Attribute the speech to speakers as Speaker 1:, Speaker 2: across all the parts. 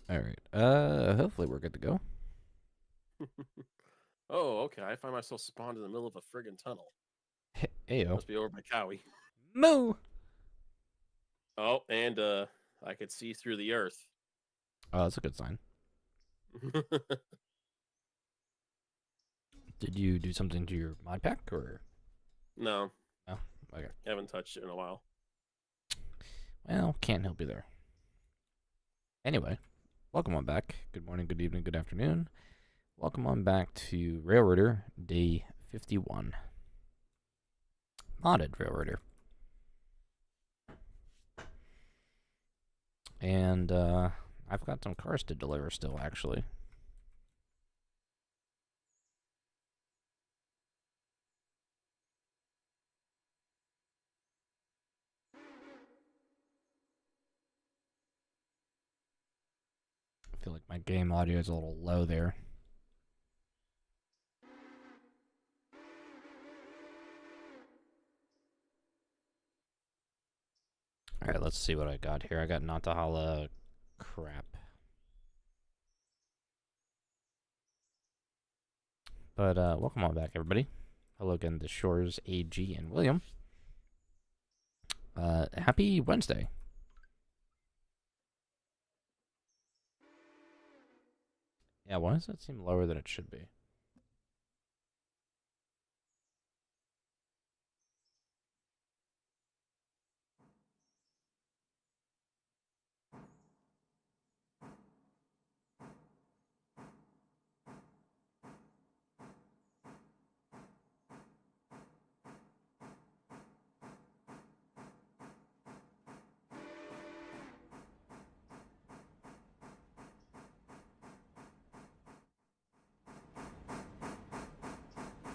Speaker 1: All right. Hopefully we're good to go.
Speaker 2: Oh, okay. I find myself spawned in the middle of a friggin' tunnel.
Speaker 1: Ayo.
Speaker 2: Must be over by Cowie.
Speaker 1: Moo.
Speaker 2: Oh, and I could see through the earth.
Speaker 1: Oh, that's a good sign. Did you do something to your mod pack or?
Speaker 2: No,
Speaker 1: No. Okay.
Speaker 2: haven't touched it in a while.
Speaker 1: Well, can't help you there. Anyway, welcome on back. Good morning, good evening, good afternoon. Welcome on back to Railroader Day 51. Modded Railroader. And I've got some cars to deliver still, actually. I feel like my game audio is a little low there. Alright, let's see what I got here. I got Nantahala crap. But welcome on back, everybody. Hello again to Shores, AG, and William. Happy Wednesday. Yeah, why does that seem lower than it should be?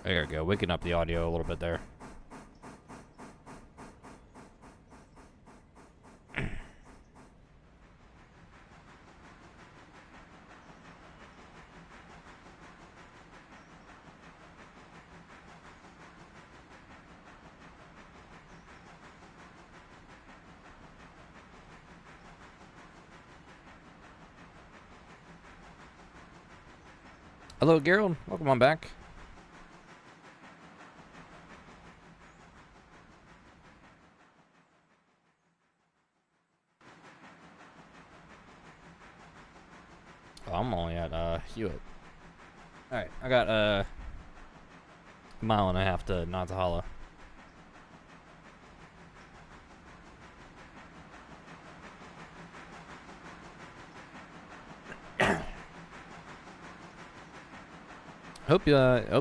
Speaker 1: There we go, waking up the audio a little bit there. Hello, Gerald. Welcome on back. Oh, I'm only at Hewitt. Alright, I got a mile and a half to Nantahala. Hope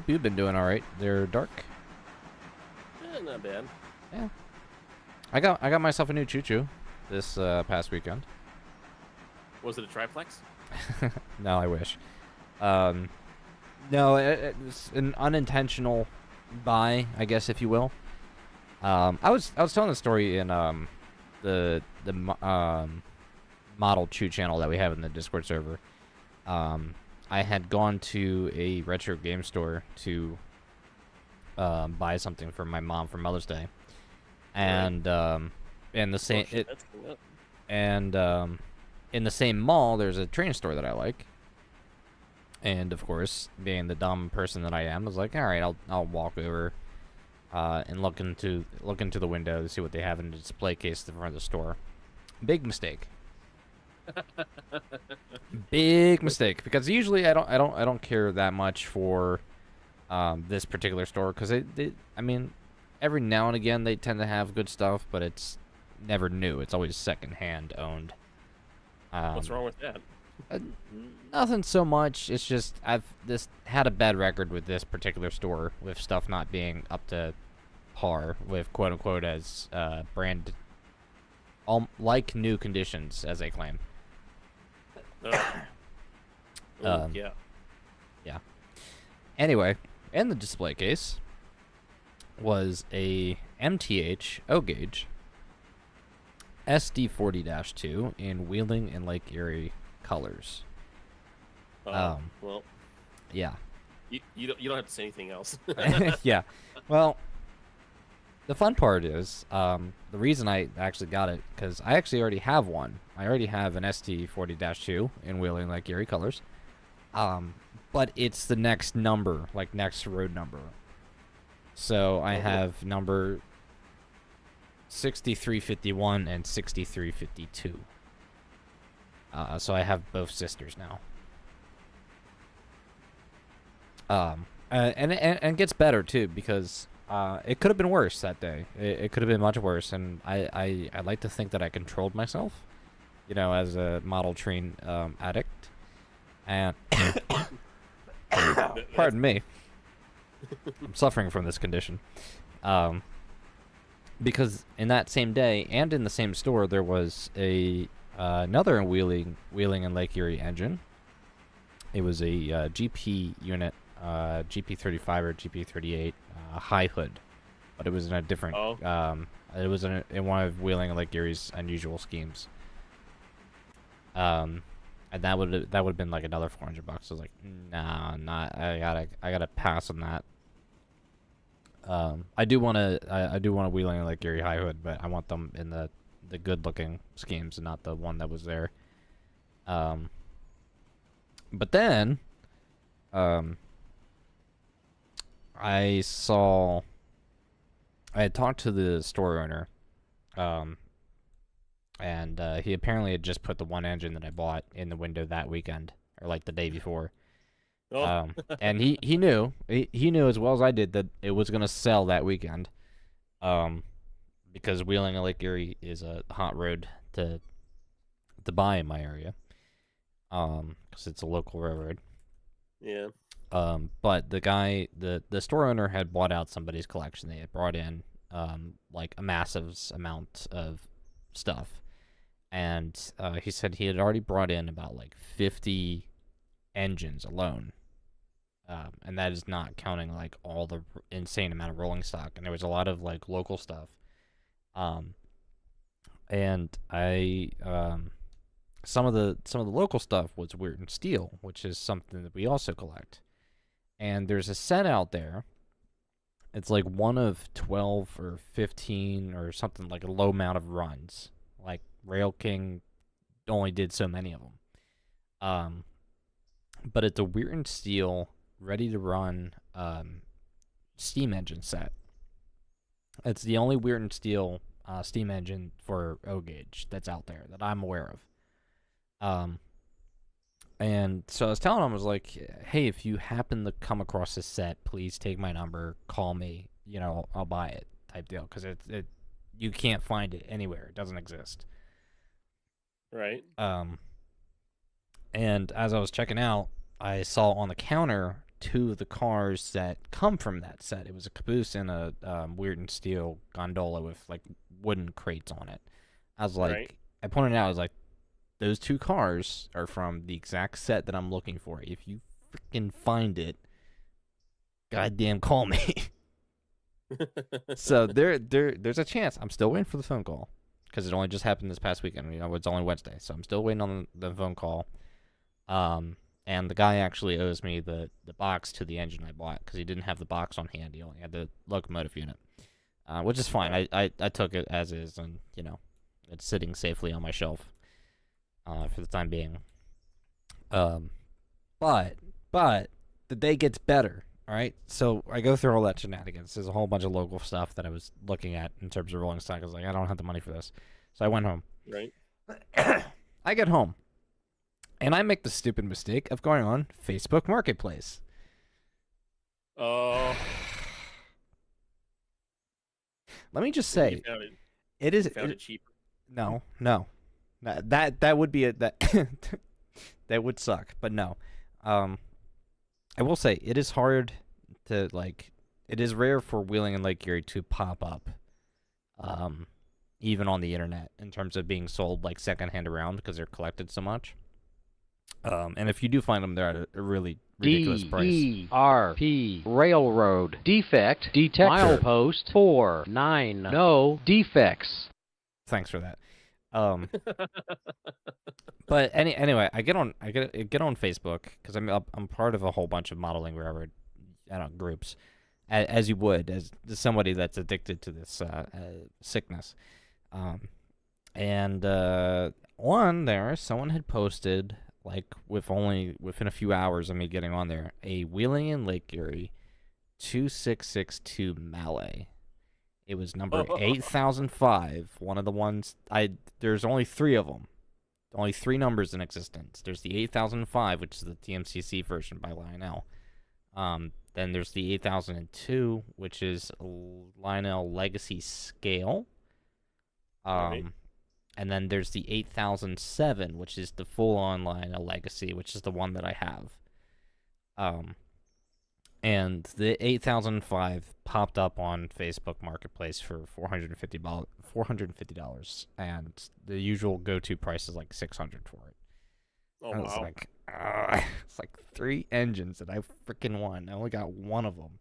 Speaker 1: you've been doing all right. They're dark.
Speaker 2: Not bad.
Speaker 1: Yeah. I got myself a new choo-choo this past weekend.
Speaker 2: Was it a triplex?
Speaker 1: No, I wish. No, it's an unintentional buy, I guess, if you will. I was telling the story in the model chew channel that we have in the Discord server. I had gone to a retro game store to buy something for my mom for Mother's Day, and in the same in the same mall, there's a train store that I like. And of course, being the dumb person that I am, I was like, all right, I'll walk over and look into the window to see what they have in the display case in front of the store. Big mistake. Big mistake, because usually I don't care that much for this particular store, because I mean, every now and again they tend to have good stuff, but it's never new. It's always secondhand owned.
Speaker 2: What's wrong with that?
Speaker 1: Nothing so much. It's just I've had a bad record with this particular store with stuff not being up to par with quote unquote as brand like new conditions, as they claim.
Speaker 2: Yeah.
Speaker 1: Yeah. Anyway, in the display case was a MTH O gauge SD40-2 in Wheeling and Lake Erie colors.
Speaker 2: Well,
Speaker 1: yeah.
Speaker 2: you don't have to say anything else.
Speaker 1: Yeah. Well, The fun part is, the reason I actually got it, because I actually already have one. I already have an ST40-2 in Wheeling Lake Erie colors. But it's the next number, like next road number. So I have number 6351 and 6352. So I have both sisters now. And it gets better too, because it could have been worse that day. It could have been much worse, and I like to think that I controlled myself, as a model train addict. And pardon me, I'm suffering from this condition. Because in that same day and in the same store, there was another Wheeling and Lake Erie engine. It was a GP unit, GP35 or GP38 high hood, but it was in a different. It was in one of Wheeling and Lake Erie's unusual schemes. And that would have been like another $400. I was like, nah, not. I gotta pass on that. I do want a Wheeling and Lake Erie high hood, but I want them in the good looking schemes and not the one that was there. But then, I had talked to the store owner, and he apparently had just put the one engine that I bought in the window that weekend, or like the day before. And he knew as well as I did that it was gonna sell that weekend, because Wheeling and Lake Erie is a hot road to buy in my area, because it's a local railroad.
Speaker 2: Yeah.
Speaker 1: But the store owner had bought out somebody's collection. They had brought in like a massive amount of stuff, and he said he had already brought in about like 50 engines alone. And that is not counting like all the insane amount of rolling stock, and there was a lot of like local stuff. And I some of the local stuff was weird and steel, which is something that we also collect. And there's a set out there. It's like one of 12 or 15 or something, like a low amount of runs. Like Rail King only did so many of them. But it's a weird and steel, ready to run steam engine set. It's the only weird and steel steam engine for O gauge that's out there that I'm aware of. And so I was telling him, I was like, hey, if you happen to come across this set, please take my number, call me, I'll buy it, type deal, because it you can't find it anywhere. It doesn't exist.
Speaker 2: Right.
Speaker 1: And as I was checking out, I saw on the counter 2 of the cars that come from that set. It was a caboose and a weird and steel gondola with like wooden crates on it. I was like, right. I pointed out, I was like, those 2 cars are from the exact set that I'm looking for. If you freaking find it, goddamn call me. So there's a chance. I'm still waiting for the phone call, because it only just happened this past weekend. It's only Wednesday, so I'm still waiting on the phone call. And the guy actually owes me the box to the engine I bought, because he didn't have the box on hand. He only had the locomotive unit, which is fine. I took it as is, and it's sitting safely on my shelf for the time being. But the day gets better. All right, so I go through all that shenanigans. There's a whole bunch of local stuff that I was looking at in terms of rolling stock. I was like, I don't have the money for this, so I went home.
Speaker 2: Right.
Speaker 1: I get home, and I make the stupid mistake of going on Facebook Marketplace.
Speaker 2: Oh.
Speaker 1: Let me just say, it is.
Speaker 2: Found it cheaper.
Speaker 1: No. That would be that would suck, but no. I will say it is hard to it is rare for Wheeling and Lake Erie to pop up, even on the internet, in terms of being sold like secondhand around, because they're collected so much. And if you do find them, they're at a really ridiculous price.
Speaker 3: DERP Railroad Defect Detector Milepost 490 Defects.
Speaker 1: Thanks for that. But anyway, I get on Facebook, because I'm part of a whole bunch of modeling railroad groups, as you would as somebody that's addicted to this sickness. And on there, someone had posted, like, within a few hours of me getting on there, a Wheeling and Lake Erie 2662 Mallet. It was number 8005. One of the ones there's only 3 of them. Only 3 numbers in existence. There's the 8005, which is the TMCC version by Lionel. Then there's the 8002, which is Lionel Legacy Scale.
Speaker 2: Right.
Speaker 1: And then there's the 8007, which is the full-on Lionel Legacy, which is the one that I have. And the 8005 popped up on Facebook Marketplace for $450, and the usual go-to price is like $600 for it.
Speaker 2: Oh,
Speaker 1: I was
Speaker 2: wow.
Speaker 1: like, it's like 3 engines that I freaking want. I only got one of them,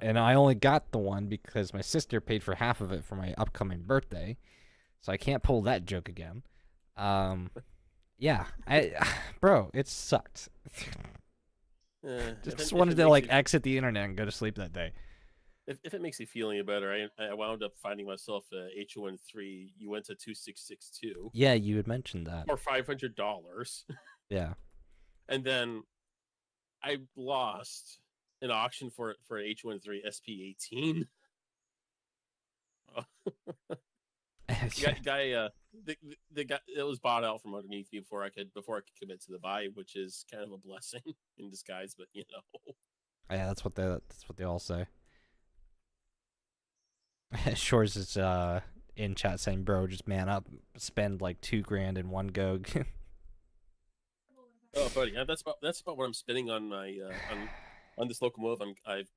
Speaker 1: and I only got the one because my sister paid for half of it for my upcoming birthday, so I can't pull that joke again. Yeah, bro, it sucked. Just wanted to like exit the internet and go to sleep that day.
Speaker 2: If it makes you feel any better, I wound up finding myself a H13 Uinta 2662
Speaker 1: Yeah, you had mentioned that.
Speaker 2: for $500,
Speaker 1: Yeah.
Speaker 2: and then I lost an auction for an H13 SP18. guy, the guy, it was bought out from underneath me before I could commit to the buy, which is kind of a blessing in disguise. But
Speaker 1: Yeah, that's what they all say. Shores is in chat saying, "Bro, just man up, spend like $2,000 in one go."
Speaker 2: Oh, buddy, that's about what I'm spending on my on this locomotive. I've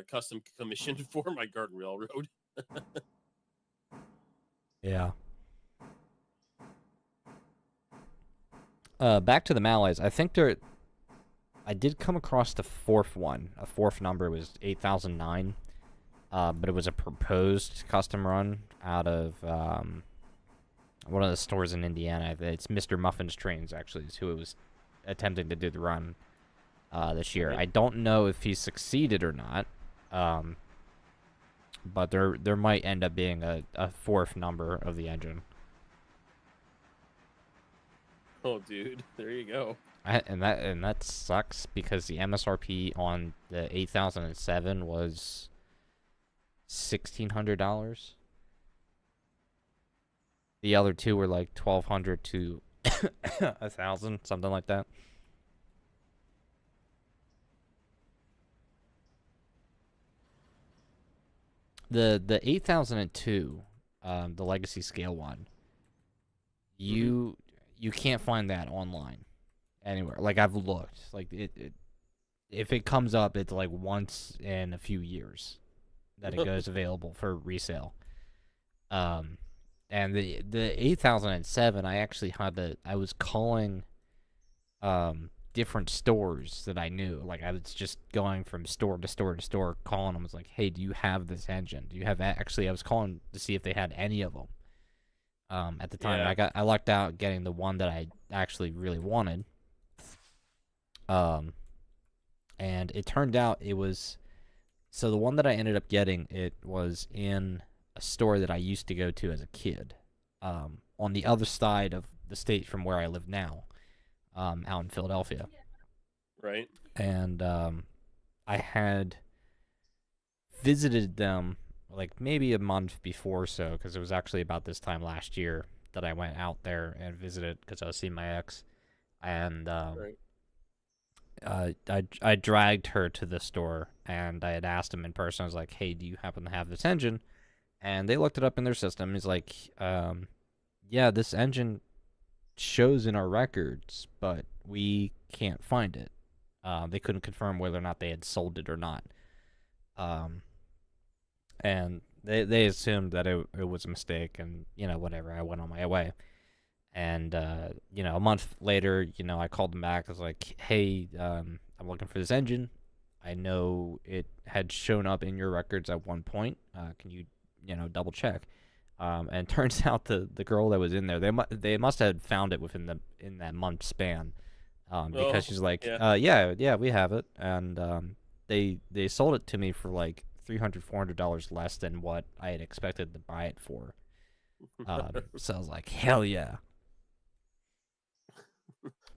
Speaker 2: custom commissioned for my Garden Railroad.
Speaker 1: Yeah. Back to the Mallets. I did come across the 4th one. A 4th number was 8009. But it was a proposed custom run out of one of the stores in Indiana. It's Mr. Muffin's Trains, actually, is who it was attempting to do the run this year. I don't know if he succeeded or not, but there might end up being a 4th number of the engine.
Speaker 2: Oh, dude, there you go.
Speaker 1: And that sucks because the MSRP on the 8007 was $1,600. The other 2 were like $1,200 to $1,000, something like that. The 8002, the Legacy Scale one, you can't find that online anywhere. Like, I've looked. Like, if it comes up, it's like once in a few years that it goes available for resale. And the 8007, I actually I was calling different stores that I knew. Like, I was just going from store to store to store, calling them. I was like, hey, do you have this engine? Do you have that? Actually, I was calling to see if they had any of them. At the time,
Speaker 2: Yeah.
Speaker 1: I lucked out getting the one that I actually really wanted. And it turned out it was, so the one that I ended up getting, it was in a store that I used to go to as a kid, on the other side of the state from where I live now, out in Philadelphia.
Speaker 2: Right.
Speaker 1: And I had visited them like maybe a month before, so because it was actually about this time last year that I went out there and visited because I was seeing my ex, and
Speaker 2: Right.
Speaker 1: I dragged her to the store, and I had asked him in person. I was like, hey, do you happen to have this engine? And they looked it up in their system. He's like, yeah, this engine shows in our records, but we can't find it. They couldn't confirm whether or not they had sold it or not. And they assumed that it was a mistake, and, whatever. I went on my way. And, a month later, I called them back. I was like, hey, I'm looking for this engine. I know it had shown up in your records at one point. Can you, double check? And turns out the girl that was in there, they must have found it in that month span. Because she's like,
Speaker 2: yeah.
Speaker 1: yeah, we have it. And they sold it to me for like $300-$400 less than what I had expected to buy it for. So I was like, hell yeah.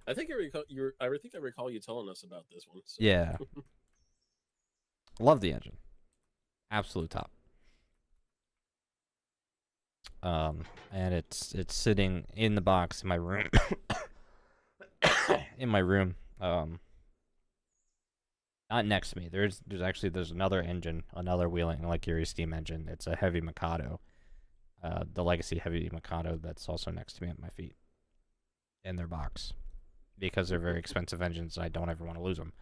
Speaker 2: I think I recall I recall you telling us about this one. So.
Speaker 1: Yeah. Love the engine. Absolute top. And it's sitting in the box in my room. In my room. Not next to me. There's another engine, another wheeling like Yuri steam engine. It's a heavy Mikado. The Legacy heavy Mikado that's also next to me at my feet. In their box. Because they're very expensive engines, I don't ever want to lose them.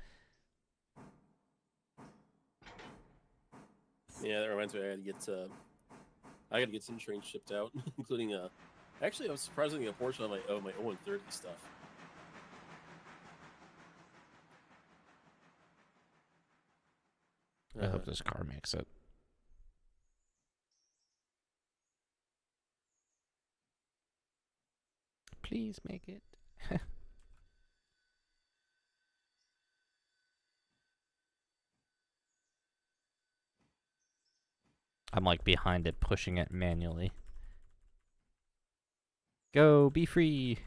Speaker 2: Yeah, that reminds me. I got to get some trains shipped out, including Actually, I was surprisingly a portion of my 0130 stuff.
Speaker 1: I hope this car makes it. Please make it. I'm like behind it, pushing it manually. Go, be free.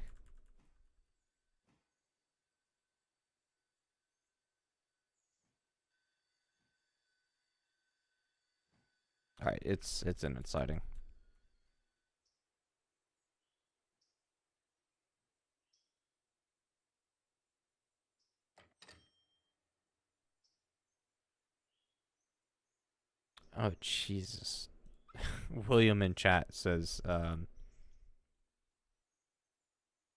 Speaker 1: All right, it's in its siding. Oh Jesus! William in chat says,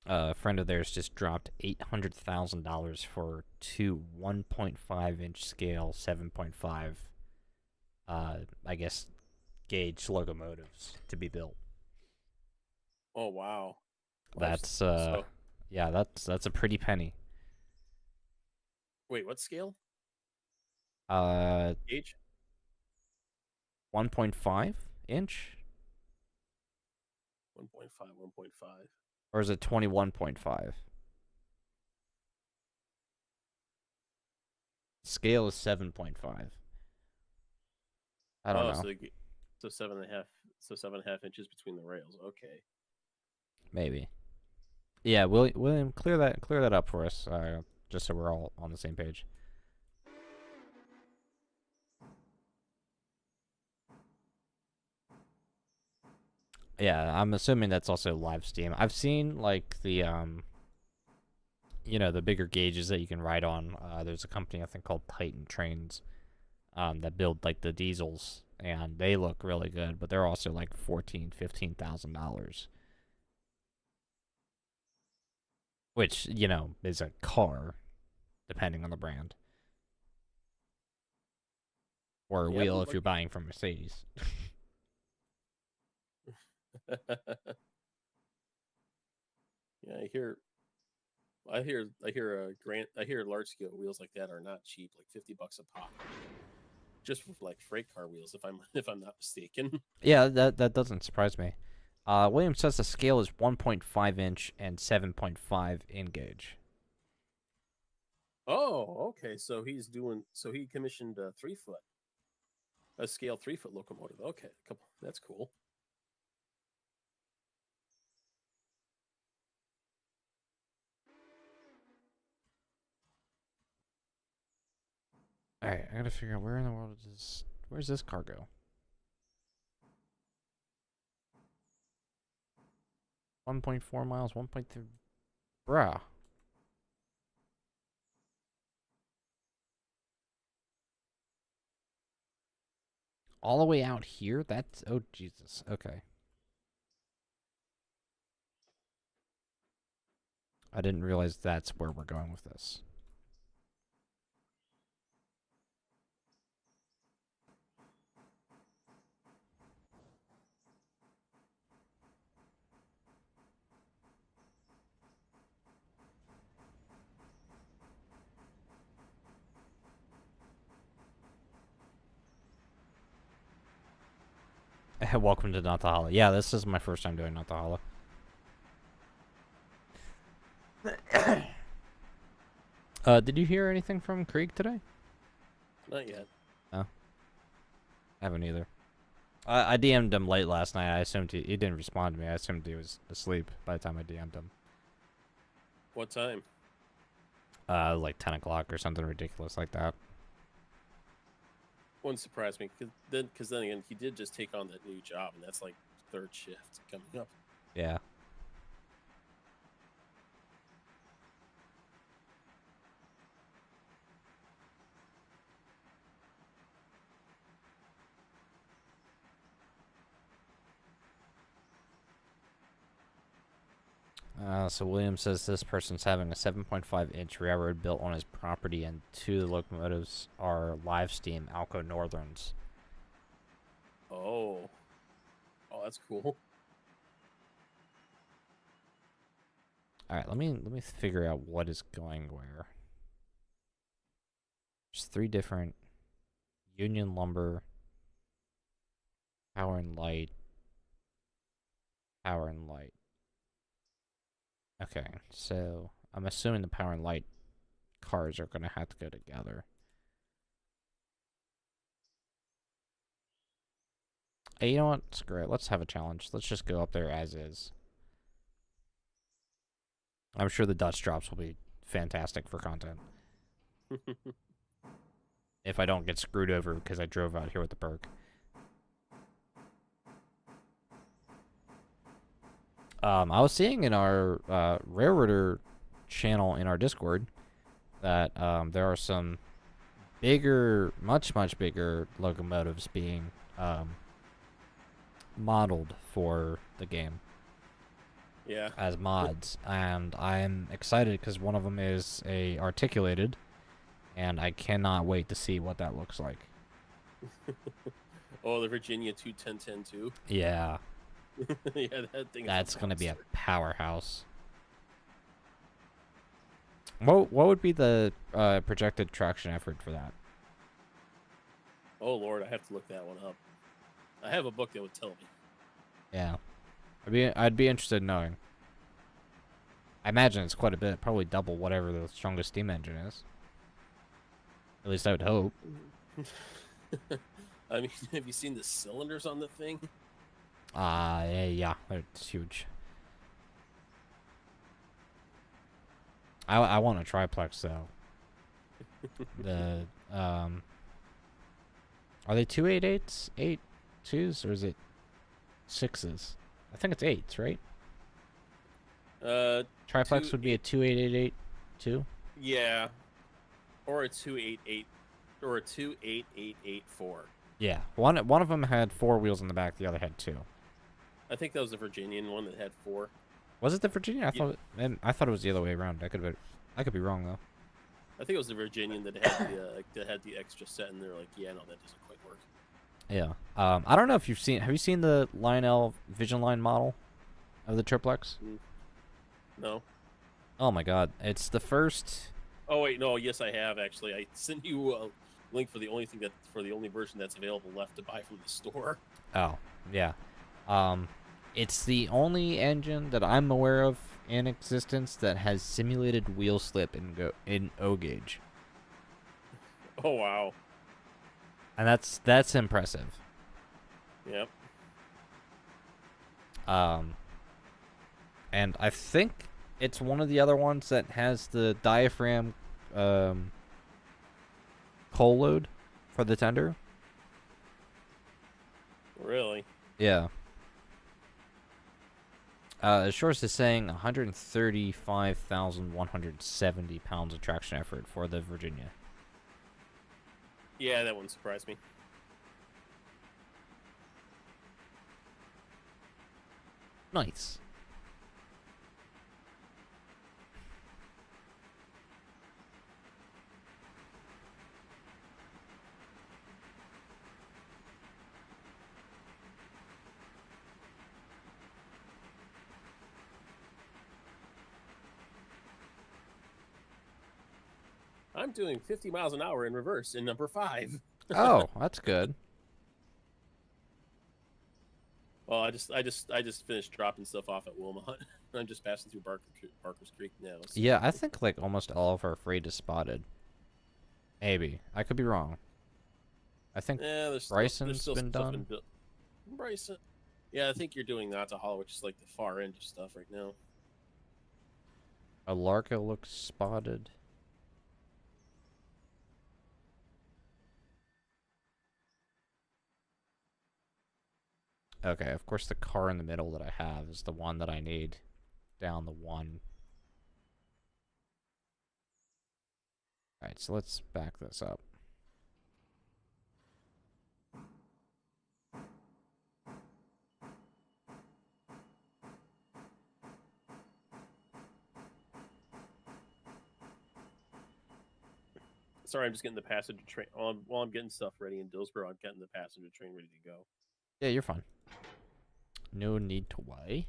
Speaker 1: a friend of theirs just dropped $800,000 for two 1.5-inch scale 7.5, I guess, gauge locomotives to be built.
Speaker 2: Oh wow.
Speaker 1: That's yeah, that's a pretty penny.
Speaker 2: Wait, what scale? Gauge?
Speaker 1: 1.5 inch?
Speaker 2: 1.5, 1.5.
Speaker 1: Or is it 21.5? Scale is 7.5. I don't know.
Speaker 2: So 7.5. So 7.5 inches between the rails. Okay.
Speaker 1: Maybe. Yeah, William, clear that up for us, just so we're all on the same page. Yeah, I'm assuming that's also live Steam. I've seen like the the bigger gauges that you can ride on. There's a company I think called Titan Trains, that build like the diesels, and they look really good, but they're also like $14,000-$15,000, which is a car, depending on the brand, or a wheel if you're buying from Mercedes.
Speaker 2: Yeah, I hear large scale wheels like that are not cheap, like $50 a pop, just with like freight car wheels, if I'm not mistaken.
Speaker 1: Yeah, that doesn't surprise me. William says the scale is 1.5 inch and 7.5 in gauge.
Speaker 2: Oh, okay. So he commissioned a 3-foot, a scale 3-foot locomotive. Okay, that's cool.
Speaker 1: All right, I gotta figure out where in the world where's this car go? 1.4 miles, 1.3. Bruh. All the way out here? That's... Oh, Jesus. Okay. I didn't realize that's where we're going with this. Welcome to Not the Hollow. Yeah, this is my first time doing Not the Hollow. Did you hear anything from Krieg today?
Speaker 2: Not yet.
Speaker 1: I haven't either. I DM'd him late last night. I assumed he didn't respond to me. I assumed he was asleep by the time I DM'd him.
Speaker 2: What time?
Speaker 1: Like 10 o'clock or something ridiculous like that.
Speaker 2: Wouldn't surprise me, because then again, he did just take on that new job, and that's like third shift coming up.
Speaker 1: Yeah. So William says this person's having a 7.5-inch railroad built on his property, and 2 of the locomotives are live steam Alco Northerns.
Speaker 2: Oh, that's cool.
Speaker 1: All right, let me figure out what is going where. There's 3 different Union Lumber, Power and Light, Power and Light. Okay, so I'm assuming the Power and Light cars are gonna have to go together. Hey, you know what? Screw it. Let's have a challenge. Let's just go up there as is. I'm sure the Dutch drops will be fantastic for content. If I don't get screwed over because I drove out here with the perk. I was seeing in our Railroader channel in our Discord that there are some bigger, much bigger locomotives being modeled for the game.
Speaker 2: Yeah.
Speaker 1: As mods, and I'm excited because one of them is a articulated, and I cannot wait to see what that looks like.
Speaker 2: Oh, the Virginia 210-10-2.
Speaker 1: Yeah.
Speaker 2: Yeah, that thing.
Speaker 1: That's gonna be a powerhouse. What would be the projected traction effort for that?
Speaker 2: Oh Lord, I have to look that one up. I have a book that would tell me.
Speaker 1: Yeah, I'd be interested in knowing. I imagine it's quite a bit, probably double whatever the strongest steam engine is. At least I would hope.
Speaker 2: I mean, have you seen the cylinders on the thing?
Speaker 1: Yeah, it's huge. I want a triplex though. The are they 288s, 8.2s, or is it 6s? I think it's 8s, right? Triplex would be a 2888 too.
Speaker 2: Yeah, or a 288, or a 28884.
Speaker 1: Yeah, one of them had 4 wheels in the back, the other had 2.
Speaker 2: I think that was the Virginian one that had 4.
Speaker 1: Was it the Virginia? I thought it was the other way around. I could be wrong though.
Speaker 2: I think it was the Virginian that had the extra set, and they're like, yeah, no, that doesn't quite work.
Speaker 1: Yeah. I don't know if have you seen the Lionel Vision Line model of the triplex?
Speaker 2: No.
Speaker 1: Oh my God, it's the first.
Speaker 2: Oh wait, no, yes, I have actually. I sent you a link for the only version that's available left to buy from the store.
Speaker 1: Oh yeah. It's the only engine that I'm aware of in existence that has simulated wheel slip in O gauge.
Speaker 2: Oh wow.
Speaker 1: And that's impressive.
Speaker 2: Yep.
Speaker 1: And I think it's one of the other ones that has the diaphragm coal load for the tender.
Speaker 2: Really?
Speaker 1: Yeah. Shorts is saying 135,170 pounds of traction effort for the Virginia.
Speaker 2: Yeah, that wouldn't surprise me.
Speaker 1: Nice.
Speaker 2: I'm doing 50 miles an hour in reverse in number 5.
Speaker 1: Oh, that's good.
Speaker 2: Well, I just finished dropping stuff off at Wilmot. I'm just passing through Barker's Creek now. So.
Speaker 1: Yeah, I think like almost all of our freight is spotted. Maybe. I could be wrong. I think
Speaker 2: Yeah, there's
Speaker 1: Bryson's
Speaker 2: still
Speaker 1: been
Speaker 2: some stuff
Speaker 1: done.
Speaker 2: Bryson. Yeah, I think you're doing that to Hollow, which is like the far end of stuff right now.
Speaker 1: Alarka looks spotted. Okay, of course the car in the middle that I have is the one that I need. Down the one. Alright, so let's back this up.
Speaker 2: Sorry, I'm just getting the passenger train. While I'm getting stuff ready in Dillsboro, I'm getting the passenger train ready to go.
Speaker 1: Yeah, you're fine. No need to worry.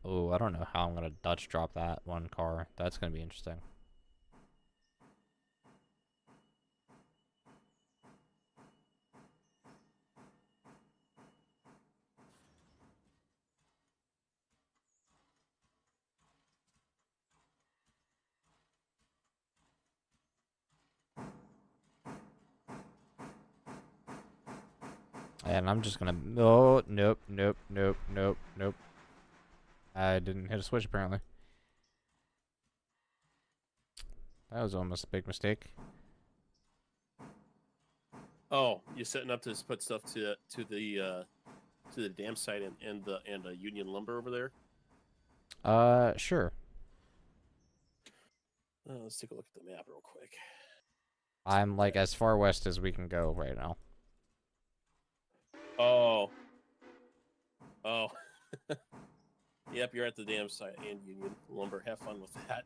Speaker 1: Oh, I don't know how I'm gonna Dutch drop that one car. That's gonna be interesting. And I'm just gonna... Oh, nope, nope, nope, nope, nope. I didn't hit a switch, apparently. That was almost a big mistake.
Speaker 2: Oh, you're setting up to put stuff to the dam site and Union Lumber over there.
Speaker 1: Sure.
Speaker 2: Let's take a look at the map real quick.
Speaker 1: I'm like as far west as we can go right now.
Speaker 2: Oh. Yep, you're at the dam site and Union Lumber. Have fun with that.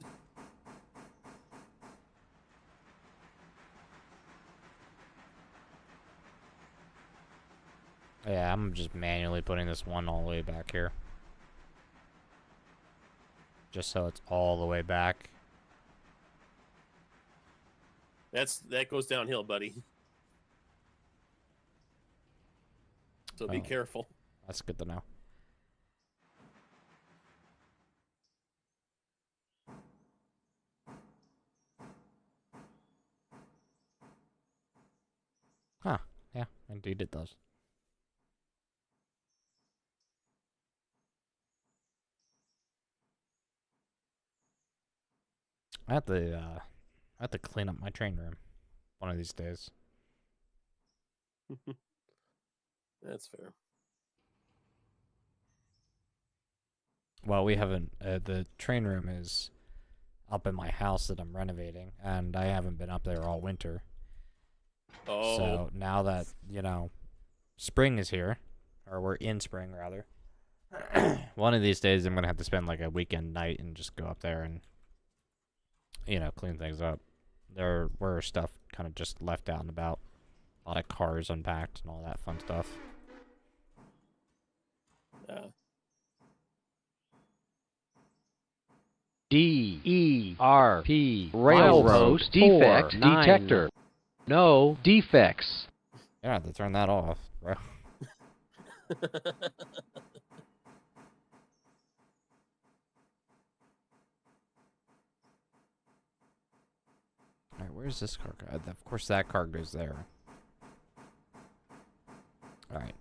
Speaker 1: Yeah, I'm just manually putting this one all the way back here. Just so it's all the way back.
Speaker 2: That goes downhill, buddy. So be careful.
Speaker 1: That's good to know. Huh. Yeah, indeed it does. I have to clean up my train room one of these days.
Speaker 2: That's fair.
Speaker 1: Well, we haven't. The train room is up in my house that I'm renovating, and I haven't been up there all winter.
Speaker 2: Oh.
Speaker 1: So now that, you know, spring is here, or we're in spring rather, one of these days I'm going to have to spend like a weekend night and just go up there and, you know, clean things up. There were stuff kind of just left out and about. A lot of cars unpacked and all that fun stuff.
Speaker 2: Yeah.
Speaker 3: DERP Railroad Defect Detector. No defects.
Speaker 1: Yeah, I have to turn that off, bro. Alright, where's this car go? Of course that car goes there. Alright.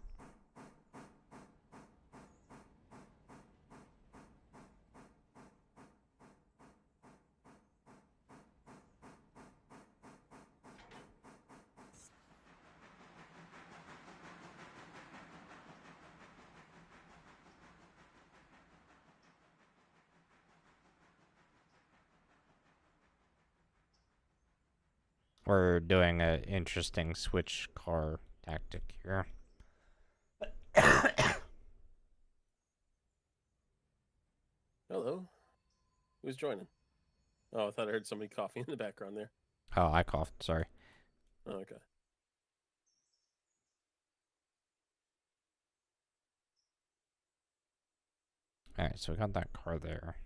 Speaker 1: We're doing an interesting switch car tactic here.
Speaker 2: Hello. Who's joining? Oh, I thought I heard somebody coughing in the background there.
Speaker 1: Oh, I coughed. Sorry.
Speaker 2: Oh, okay.
Speaker 1: Alright, so we got that car there.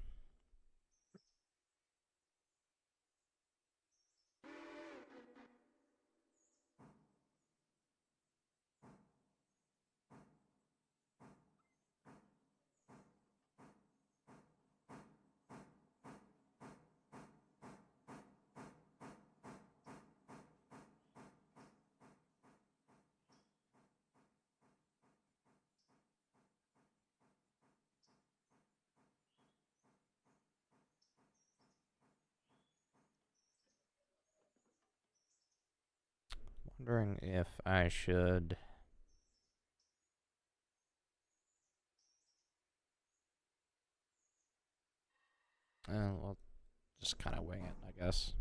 Speaker 1: Wondering if I should... well, just kind of wing it, I guess.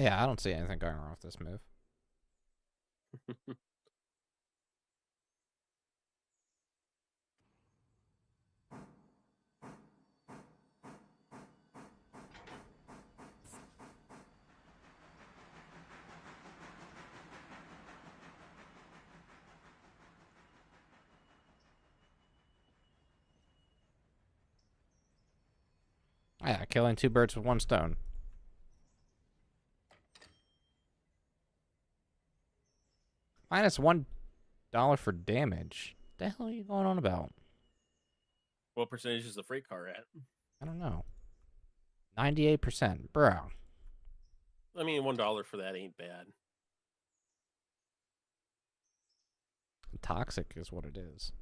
Speaker 1: Yeah, I don't see anything going wrong with this move. Yeah, killing two birds with one stone. Minus $1 for damage. What the hell are you going on about?
Speaker 2: What percentage is the freight car at?
Speaker 1: I don't know. 98%. Bro.
Speaker 2: I mean, $1 for that ain't bad.
Speaker 1: Toxic is what it is.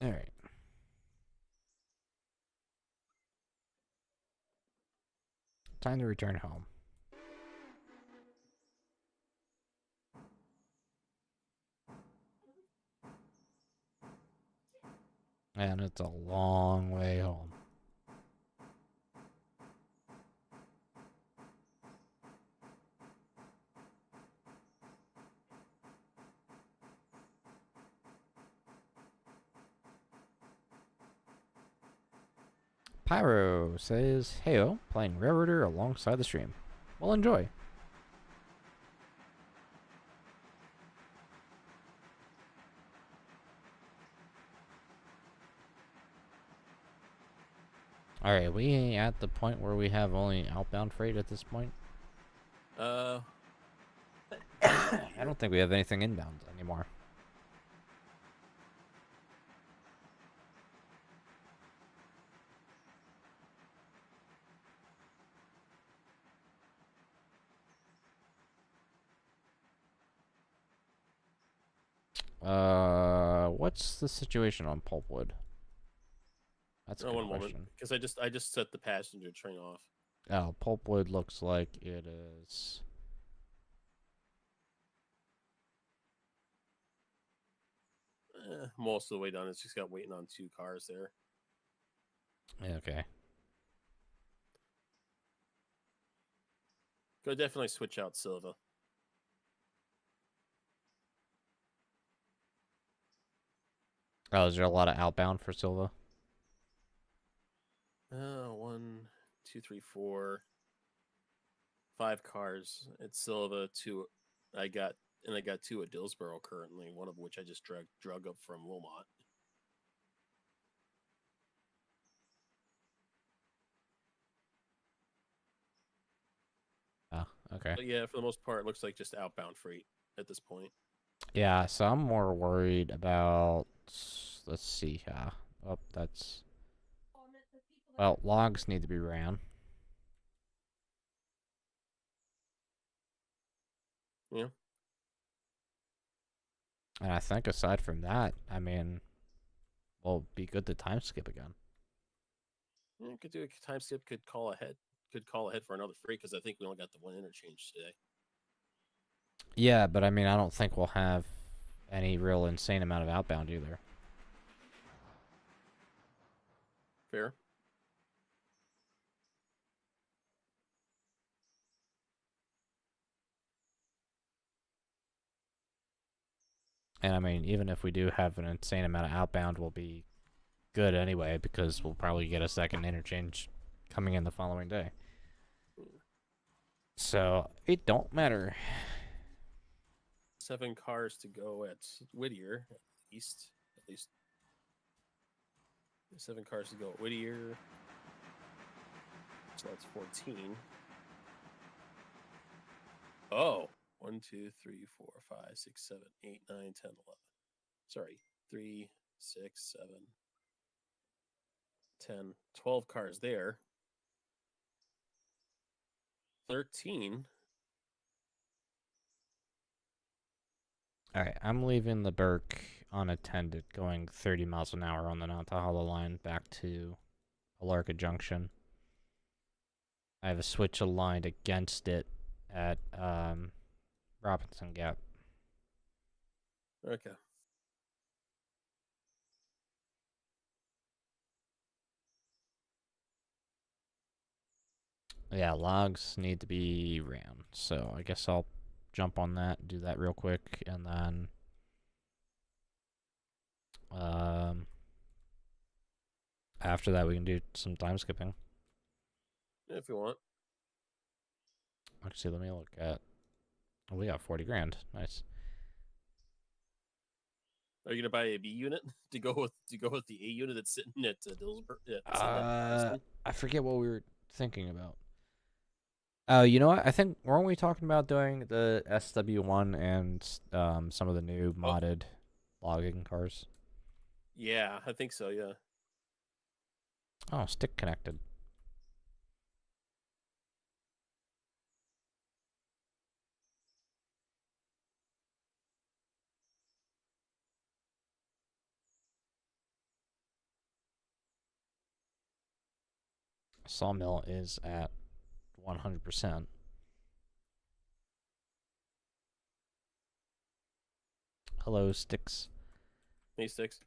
Speaker 1: Alright. Time to return home. And it's a long way home. Pyro says, heyo, playing Railroader alongside the stream. Well, enjoy. Alright, we at the point where we have only outbound freight at this point?
Speaker 2: I
Speaker 1: I don't think we have anything inbound anymore. What's the situation on pulpwood? That's a good
Speaker 2: one
Speaker 1: question.
Speaker 2: moment, because I just set the passenger train off.
Speaker 1: Oh, pulpwood looks like it is.
Speaker 2: Most of the way done. It's just got waiting on 2 cars there.
Speaker 1: Okay.
Speaker 2: Could definitely switch out Silva.
Speaker 1: Oh, is there a lot of outbound for Silva?
Speaker 2: 1, 2, 3, 4, 5 cars. It's Silva. 2. I got 2 at Dillsboro currently. One of which I just drug up from Wilmot.
Speaker 1: Oh, okay.
Speaker 2: But yeah, for the most part, it looks like just outbound freight at this point.
Speaker 1: Yeah, so I'm more worried about. Let's see. Oh, that's. Well, logs need to be ran.
Speaker 2: Yeah.
Speaker 1: And I think aside from that, I mean, we'll be good to time skip again.
Speaker 2: Yeah, could do a time skip. Could call ahead. Could call ahead for another free because I think we only got the one interchange today.
Speaker 1: Yeah, but I mean, I don't think we'll have any real insane amount of outbound either.
Speaker 2: Fair.
Speaker 1: And I mean, even if we do have an insane amount of outbound, we'll be good anyway because we'll probably get a second interchange coming in the following day. So it don't matter.
Speaker 2: 7 cars to go at Whittier, at least. 7 cars to go at Whittier. So that's 14. Oh, 1, 2, 3, 4, 5, 6, 7, 8, 9, 10, 11. Sorry, 3, 6, 7, 10, 12 cars there. 13.
Speaker 1: Alright, I'm leaving the Burke unattended, going 30 miles an hour on the Nantahala line back to Alarka Junction. I have a switch aligned against it at Robinson Gap.
Speaker 2: Okay.
Speaker 1: Yeah, logs need to be ran, so I guess I'll jump on that, do that real quick, and then after that we can do some time skipping.
Speaker 2: If you want.
Speaker 1: Actually, let me look at. Oh, we got 40 grand. Nice.
Speaker 2: Are you gonna buy a B unit to go with the A unit that's sitting at Dillsburg?
Speaker 1: I forget what we were thinking about. Oh, you know what? I think weren't we talking about doing the SW1 and some of the new modded logging cars?
Speaker 2: Yeah, I think so. Yeah.
Speaker 1: Oh, stick connected. Sawmill is at 100%. Hello, sticks.
Speaker 2: Hey, Sticks.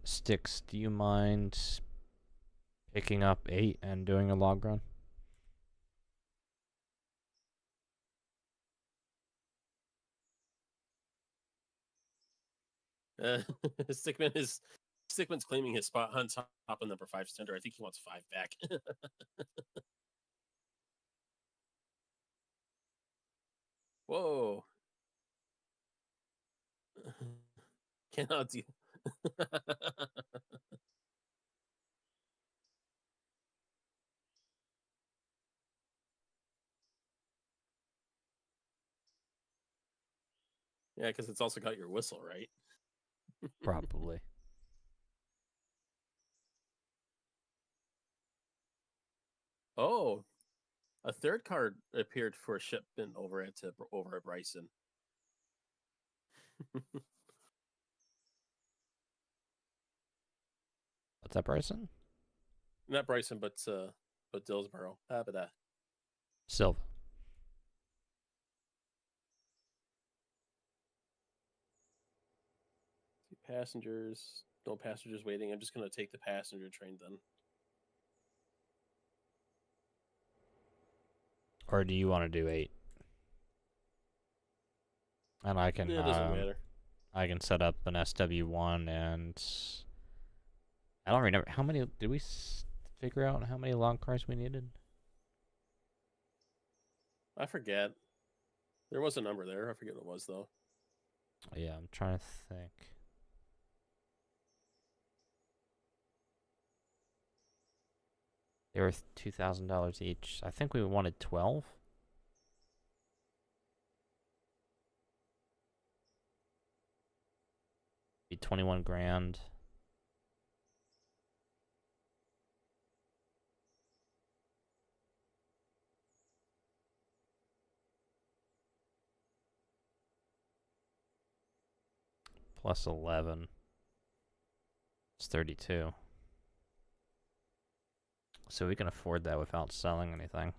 Speaker 1: Sticks, do you mind picking up 8 and doing a log run?
Speaker 2: Stickman's claiming his spot on top of number 5 center. I think he wants 5 back. Whoa. Cannot deal. Yeah, because it's also got your whistle, right?
Speaker 1: Probably.
Speaker 2: Oh, a third card appeared for shipment over at Bryson.
Speaker 1: What's that, Bryson?
Speaker 2: Not Bryson, but Dillsboro.
Speaker 1: Silva.
Speaker 2: Passengers, no passengers waiting. I'm just gonna take the passenger train then.
Speaker 1: Or do you want to do 8? And I can
Speaker 2: It doesn't matter.
Speaker 1: I can set up an SW1 and I don't remember how many did we figure out how many long cars we needed?
Speaker 2: I forget. There was a number there. I forget what it was though.
Speaker 1: Yeah, I'm trying to think. They were $2,000 each. I think we wanted 12. Be 21 grand. Plus 11. It's 32. So we can afford that without selling anything.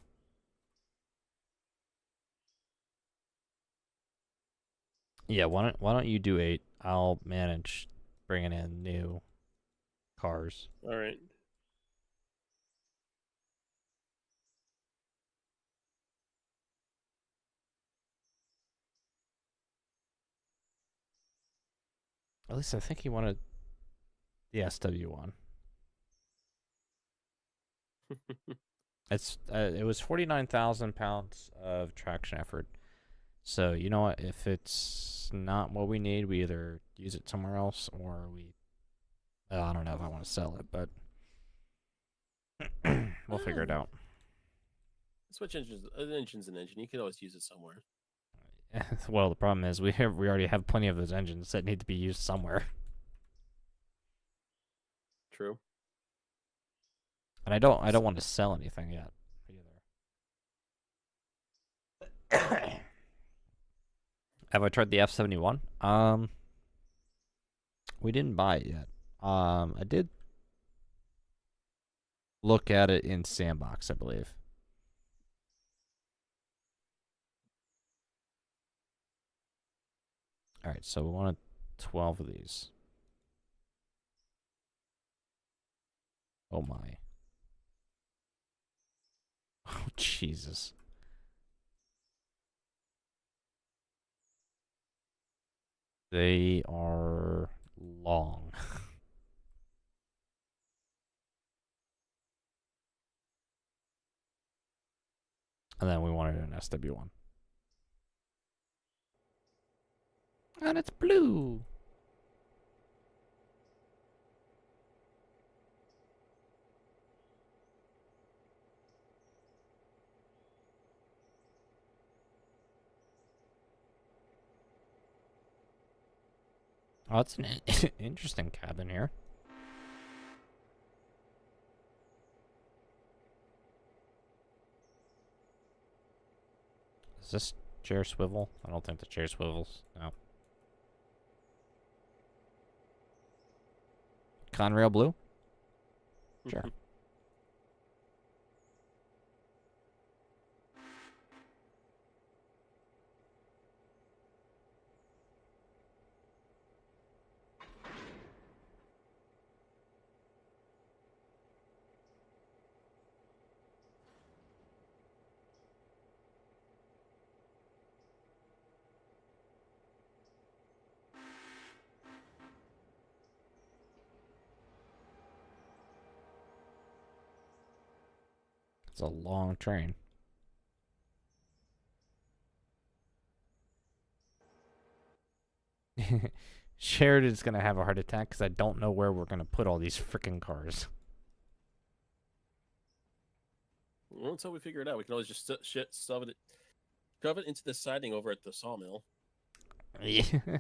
Speaker 1: Yeah, why don't you do 8? I'll manage bringing in new cars.
Speaker 2: All right.
Speaker 1: At least I think he wanted the SW1. It was 49,000 pounds of traction effort. So you know what? If it's not what we need, we either use it somewhere else or we. I don't know if I want to sell it, but we'll figure it out.
Speaker 2: Switch engines. An engine's an engine. You can always use it somewhere.
Speaker 1: Well, the problem is we already have plenty of those engines that need to be used somewhere.
Speaker 2: True.
Speaker 1: And I don't want to sell anything yet either. Have I tried the F-71? We didn't buy it yet. I did look at it in Sandbox, I believe. All right, so we wanted 12 of these. Oh my. Oh Jesus. They are long. And then we wanted an SW1. And it's blue. Oh, it's an interesting cabin here. Is this chair swivel? I don't think the chair swivels. No. Conrail blue? Sure. It's a long train. Sheridan's gonna have a heart attack because I don't know where we're gonna put all these freaking cars.
Speaker 2: Well, until we figure it out, we can always just shove it into the siding over at the sawmill.
Speaker 1: Yeah.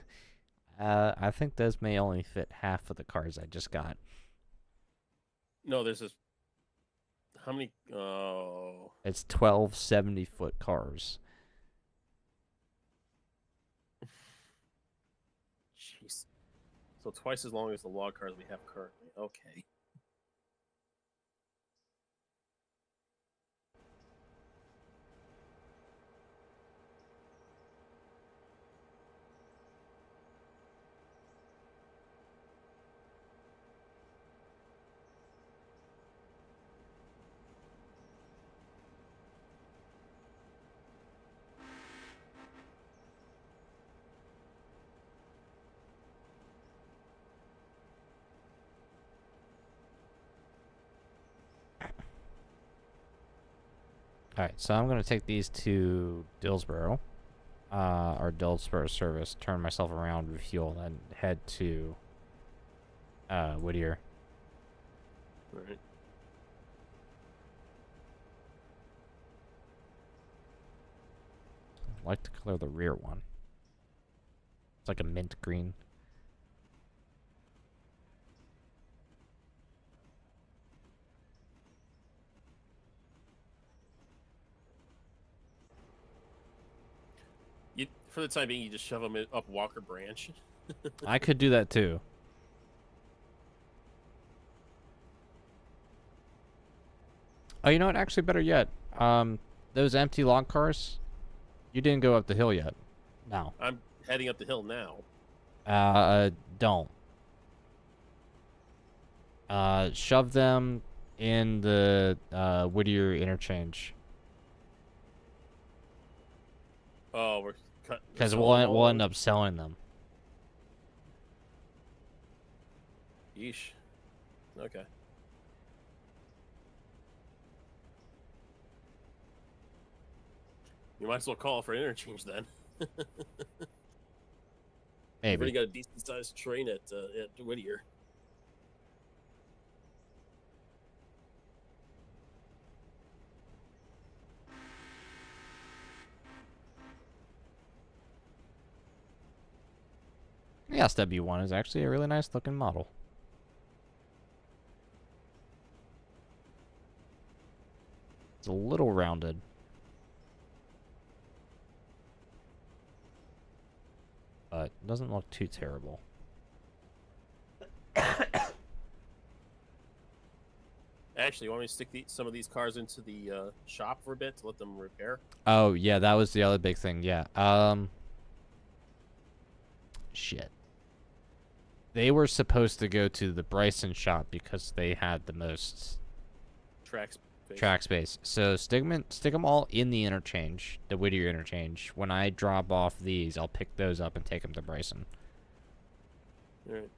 Speaker 1: I think those may only fit half of the cars I just got.
Speaker 2: No, there's this. How many? Oh.
Speaker 1: It's 12 70-foot cars.
Speaker 2: Jeez. So twice as long as the log cars we have currently. Okay.
Speaker 1: Alright, so I'm going to take these to Dillsboro, or Dillsboro service, turn myself around, refuel, and head to Whittier.
Speaker 2: All right.
Speaker 1: I like the color of the rear one. It's like a mint green.
Speaker 2: For the time being, you just shove them up Walker Branch.
Speaker 1: I could do that too. Oh, you know what? Actually, better yet. Those empty log cars, you didn't go up the hill yet. No.
Speaker 2: I'm heading up the hill now.
Speaker 1: Don't. Shove them in the Whittier interchange.
Speaker 2: Oh, we're cutting.
Speaker 1: Because we'll end up selling them.
Speaker 2: Yeesh. Okay. You might as well call for interchange then. We've already
Speaker 1: Maybe.
Speaker 2: got a decent sized train at Whittier.
Speaker 1: The SW1 is actually a really nice looking model. It's a little rounded. But it doesn't look too terrible.
Speaker 2: Actually, you want me to stick some of these cars into the shop for a bit to let them repair?
Speaker 1: Oh, yeah, that was the other big thing, yeah. Shit. They were supposed to go to the Bryson shop because they had the most track space. So stick them all in the interchange, the Whittier interchange. When I drop off these, I'll pick those up and take them to Bryson.
Speaker 2: All right.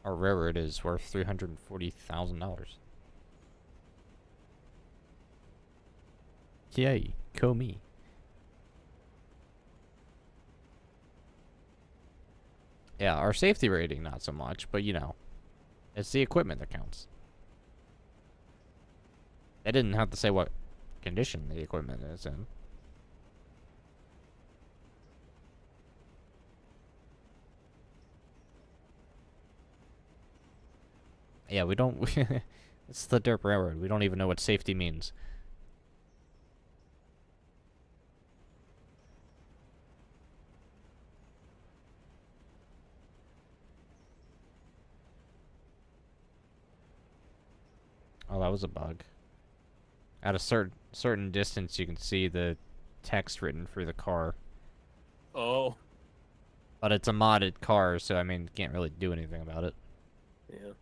Speaker 1: Or railroad is worth $340,000. Yay, kill me. Yeah, our safety rating not so much, but you know, it's the equipment that counts. They didn't have to say what condition the equipment is in. Yeah, we don't. It's the Derp Railroad. We don't even know what safety means. Oh, that was a bug. At a certain distance, you can see the text written for the car.
Speaker 2: Oh.
Speaker 1: But it's a modded car, so I mean, can't really do anything about it.
Speaker 2: Yeah.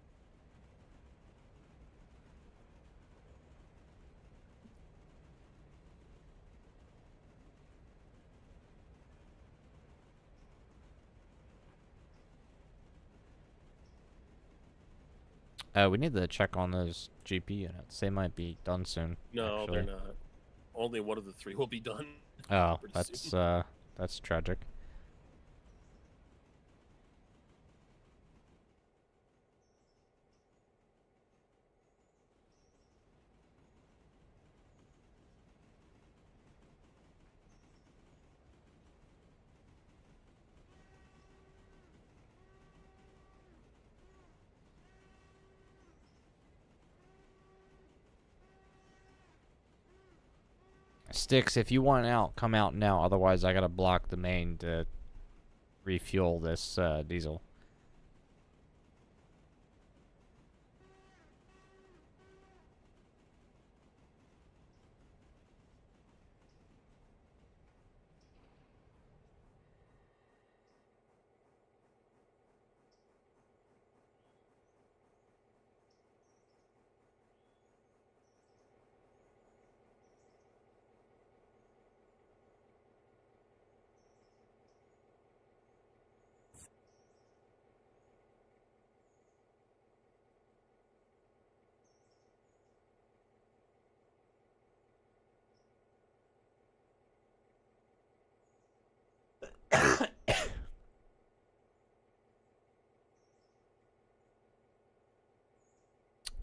Speaker 1: We need to check on those GP units. They might be done soon.
Speaker 2: No,
Speaker 1: actually.
Speaker 2: they're not. Only one of the three will be done.
Speaker 1: Oh,
Speaker 2: pretty soon.
Speaker 1: that's tragic. Sticks, if you want out, come out now. Otherwise, I gotta block the main to refuel this diesel.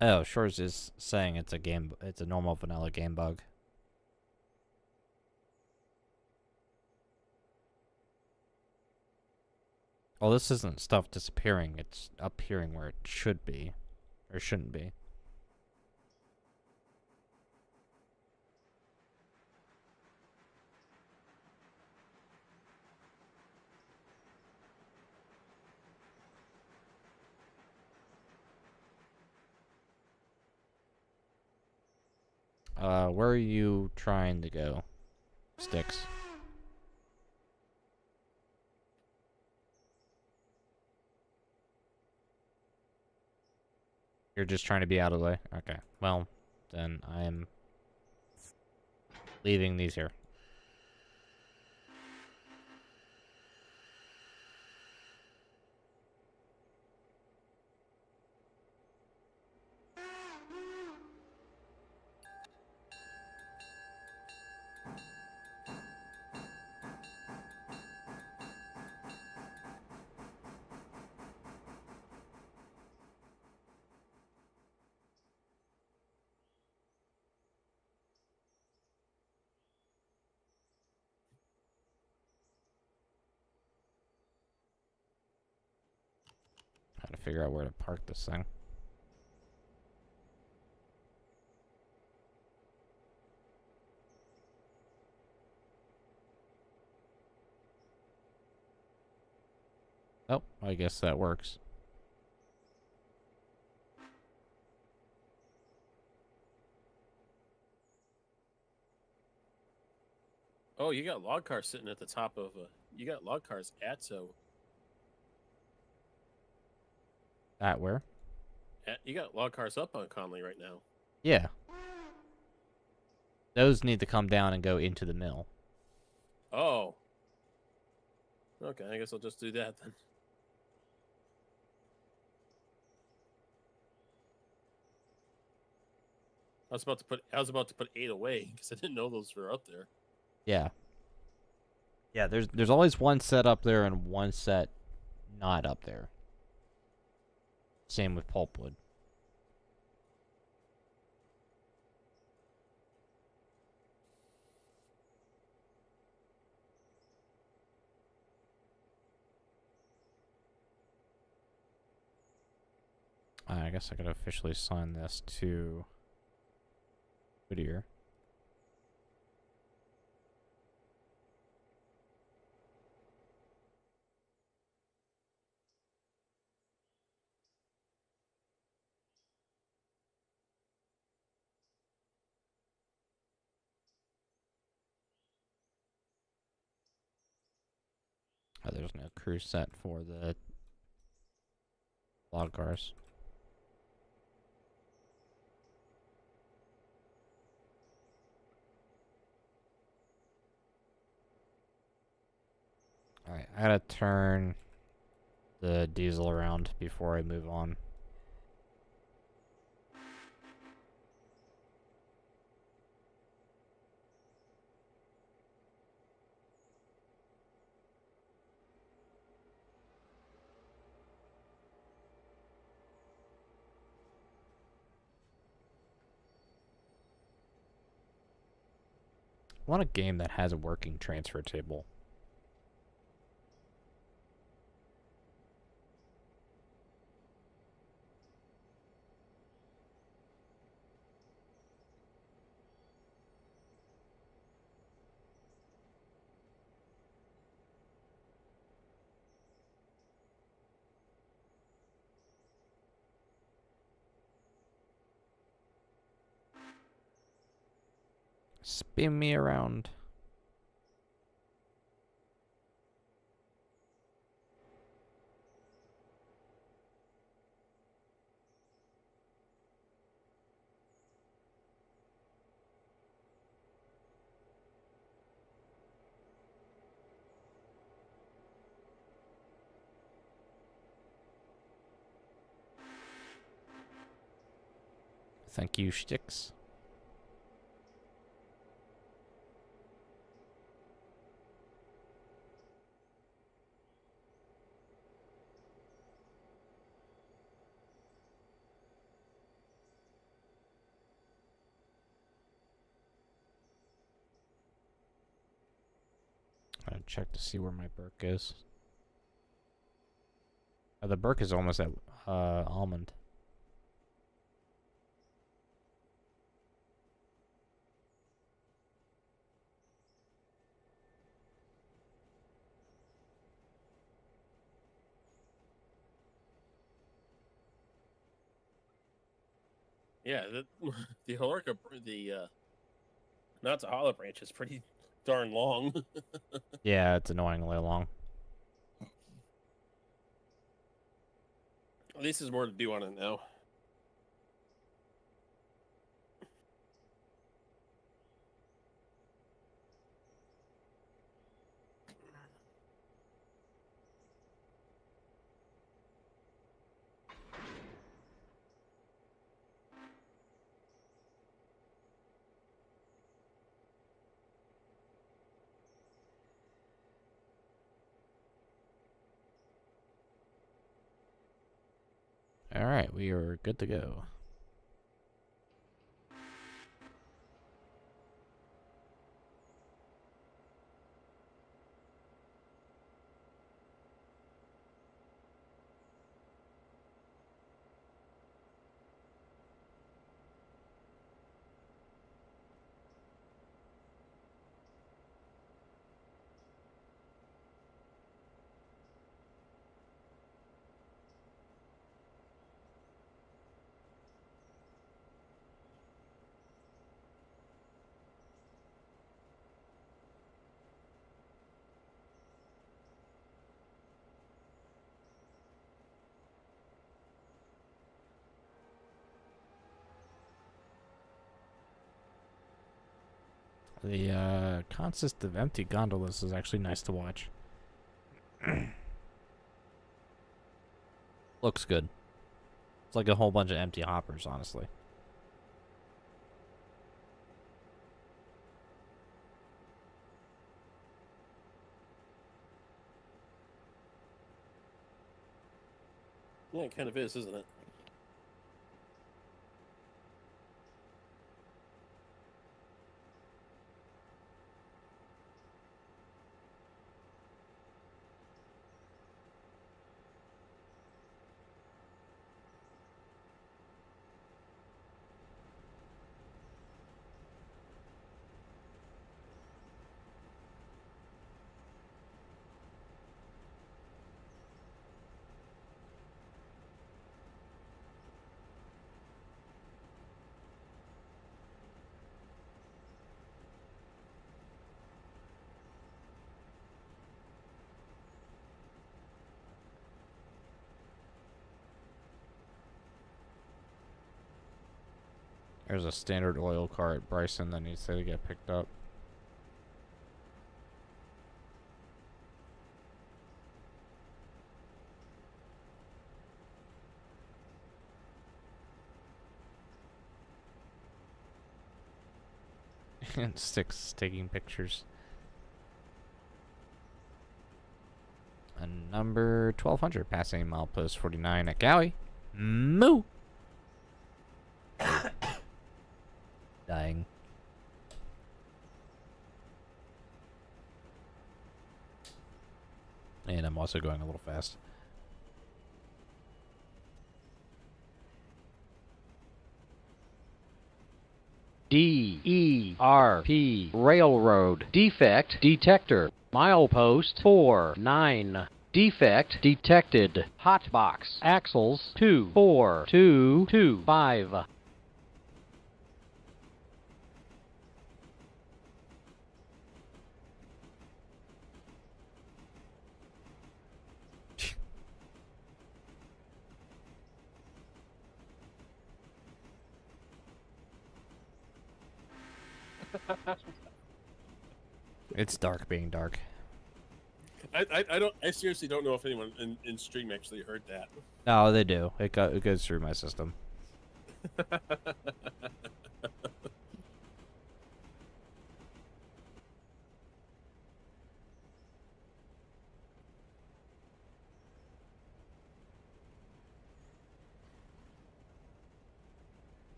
Speaker 1: Oh, Shores is saying it's a normal vanilla game bug. Well, this isn't stuff disappearing, it's appearing where it should be. Or shouldn't be. Where are you trying to go, Sticks? You're just trying to be out of the way? Okay. Well, then I am leaving these here. Trying to figure out where to park this thing. Oh, I guess that works.
Speaker 2: Oh, you got log cars sitting at the top of you got log cars at
Speaker 1: At where?
Speaker 2: you got log cars up on Conley right now.
Speaker 1: Yeah. Those need to come down and go into the mill.
Speaker 2: Oh. Okay, I guess I'll just do that then. I was about to put 8 away because I didn't know those were up there.
Speaker 1: Yeah. Yeah, there's always one set up there and one set not up there. Same with pulpwood. I guess I could officially sign this to Whittier. Oh, there's no crew set for the log cars. Alright, I gotta turn the diesel around before I move on. I want a game that has a working transfer table. Spin me around. Thank you, Sticks. I'm gonna check to see where my Burke is. The Burke is almost at almond.
Speaker 2: Yeah, the Holorka, the Nantahala branch is pretty darn long.
Speaker 1: Yeah, it's annoyingly long.
Speaker 2: At least there's more to do on it now.
Speaker 1: Alright, we are good to go. The consist of empty gondolas is actually nice to watch. Looks good. It's like a whole bunch of empty hoppers, honestly.
Speaker 2: Yeah, it kind of is, isn't it?
Speaker 1: There's a standard oil car at Bryson that needs to get picked up. And Sticks taking pictures. And number 1200 passing milepost 49 at Gowie. Moo! Dying. And I'm also going a little fast.
Speaker 3: DERP Railroad Defect Detector Milepost 49 Defect detected Hotbox Axles 24225
Speaker 1: It's dark being dark.
Speaker 2: I seriously don't know if anyone in stream actually heard that.
Speaker 1: No, they do. It goes through my system.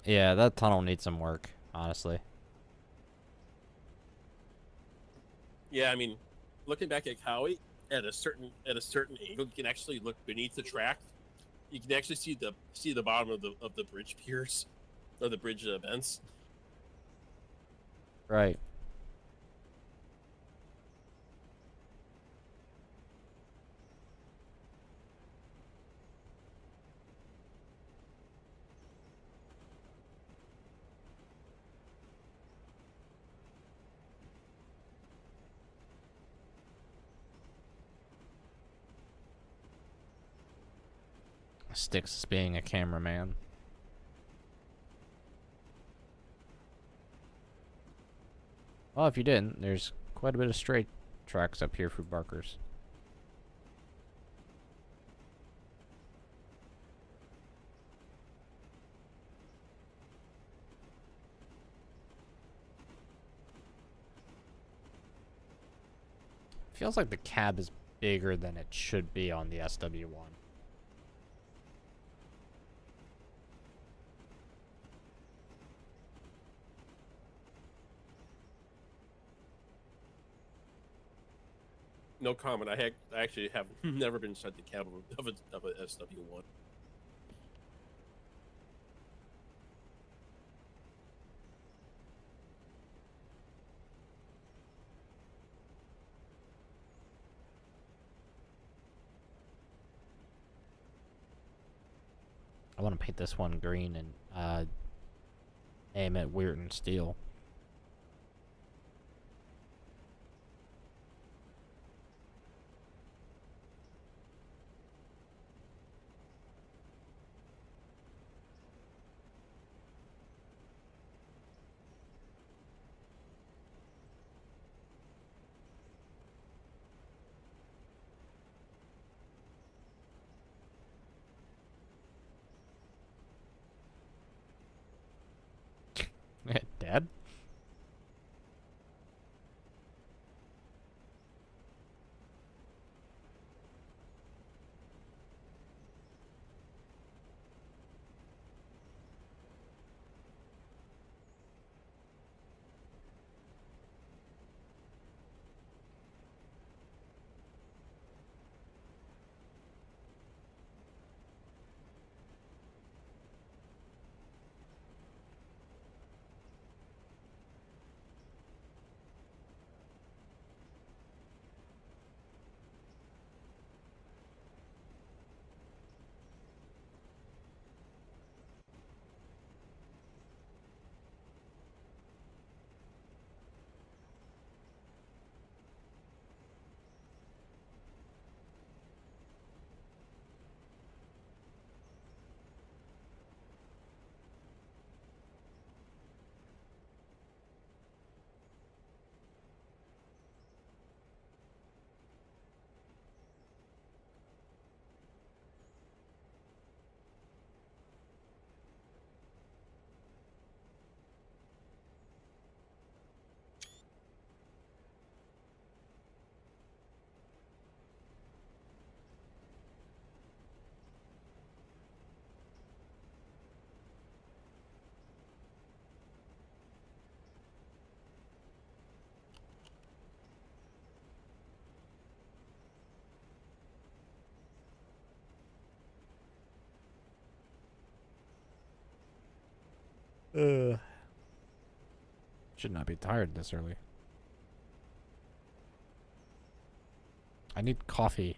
Speaker 1: Yeah, that tunnel needs some work, honestly.
Speaker 2: Yeah, I mean, looking back at Cowie at a certain angle, you can actually look beneath the track. You can actually see the bottom of the bridge piers, or the bridge vents.
Speaker 1: Right. Sticks being a cameraman. Well, if you didn't, there's quite a bit of straight tracks up here for Barkers. Feels like the cab is bigger than it should be on the SW1.
Speaker 2: No comment. I actually have never been inside the cab of a SW1.
Speaker 1: I want to paint this one green and aim at Weirton Steel. Dad? Should not be tired this early. I need coffee.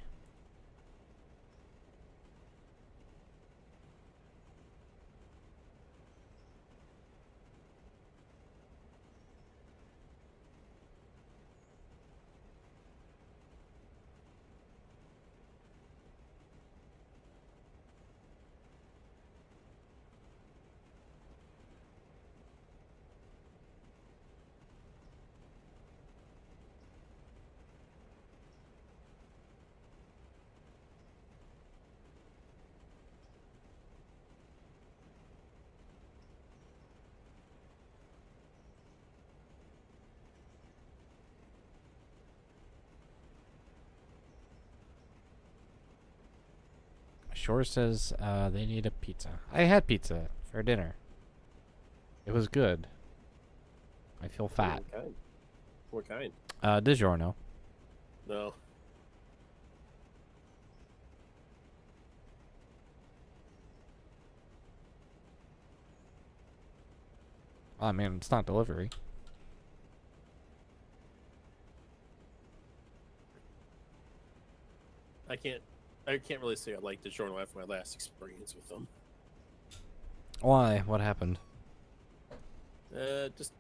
Speaker 1: Shore says they need a pizza. I had pizza for dinner. It was good. I feel fat.
Speaker 2: What kind? What kind?
Speaker 1: DiGiorno.
Speaker 2: No.
Speaker 1: I mean, it's not delivery.
Speaker 2: I can't really say I like DiGiorno after my last experience with them.
Speaker 1: Why? What happened?
Speaker 2: Just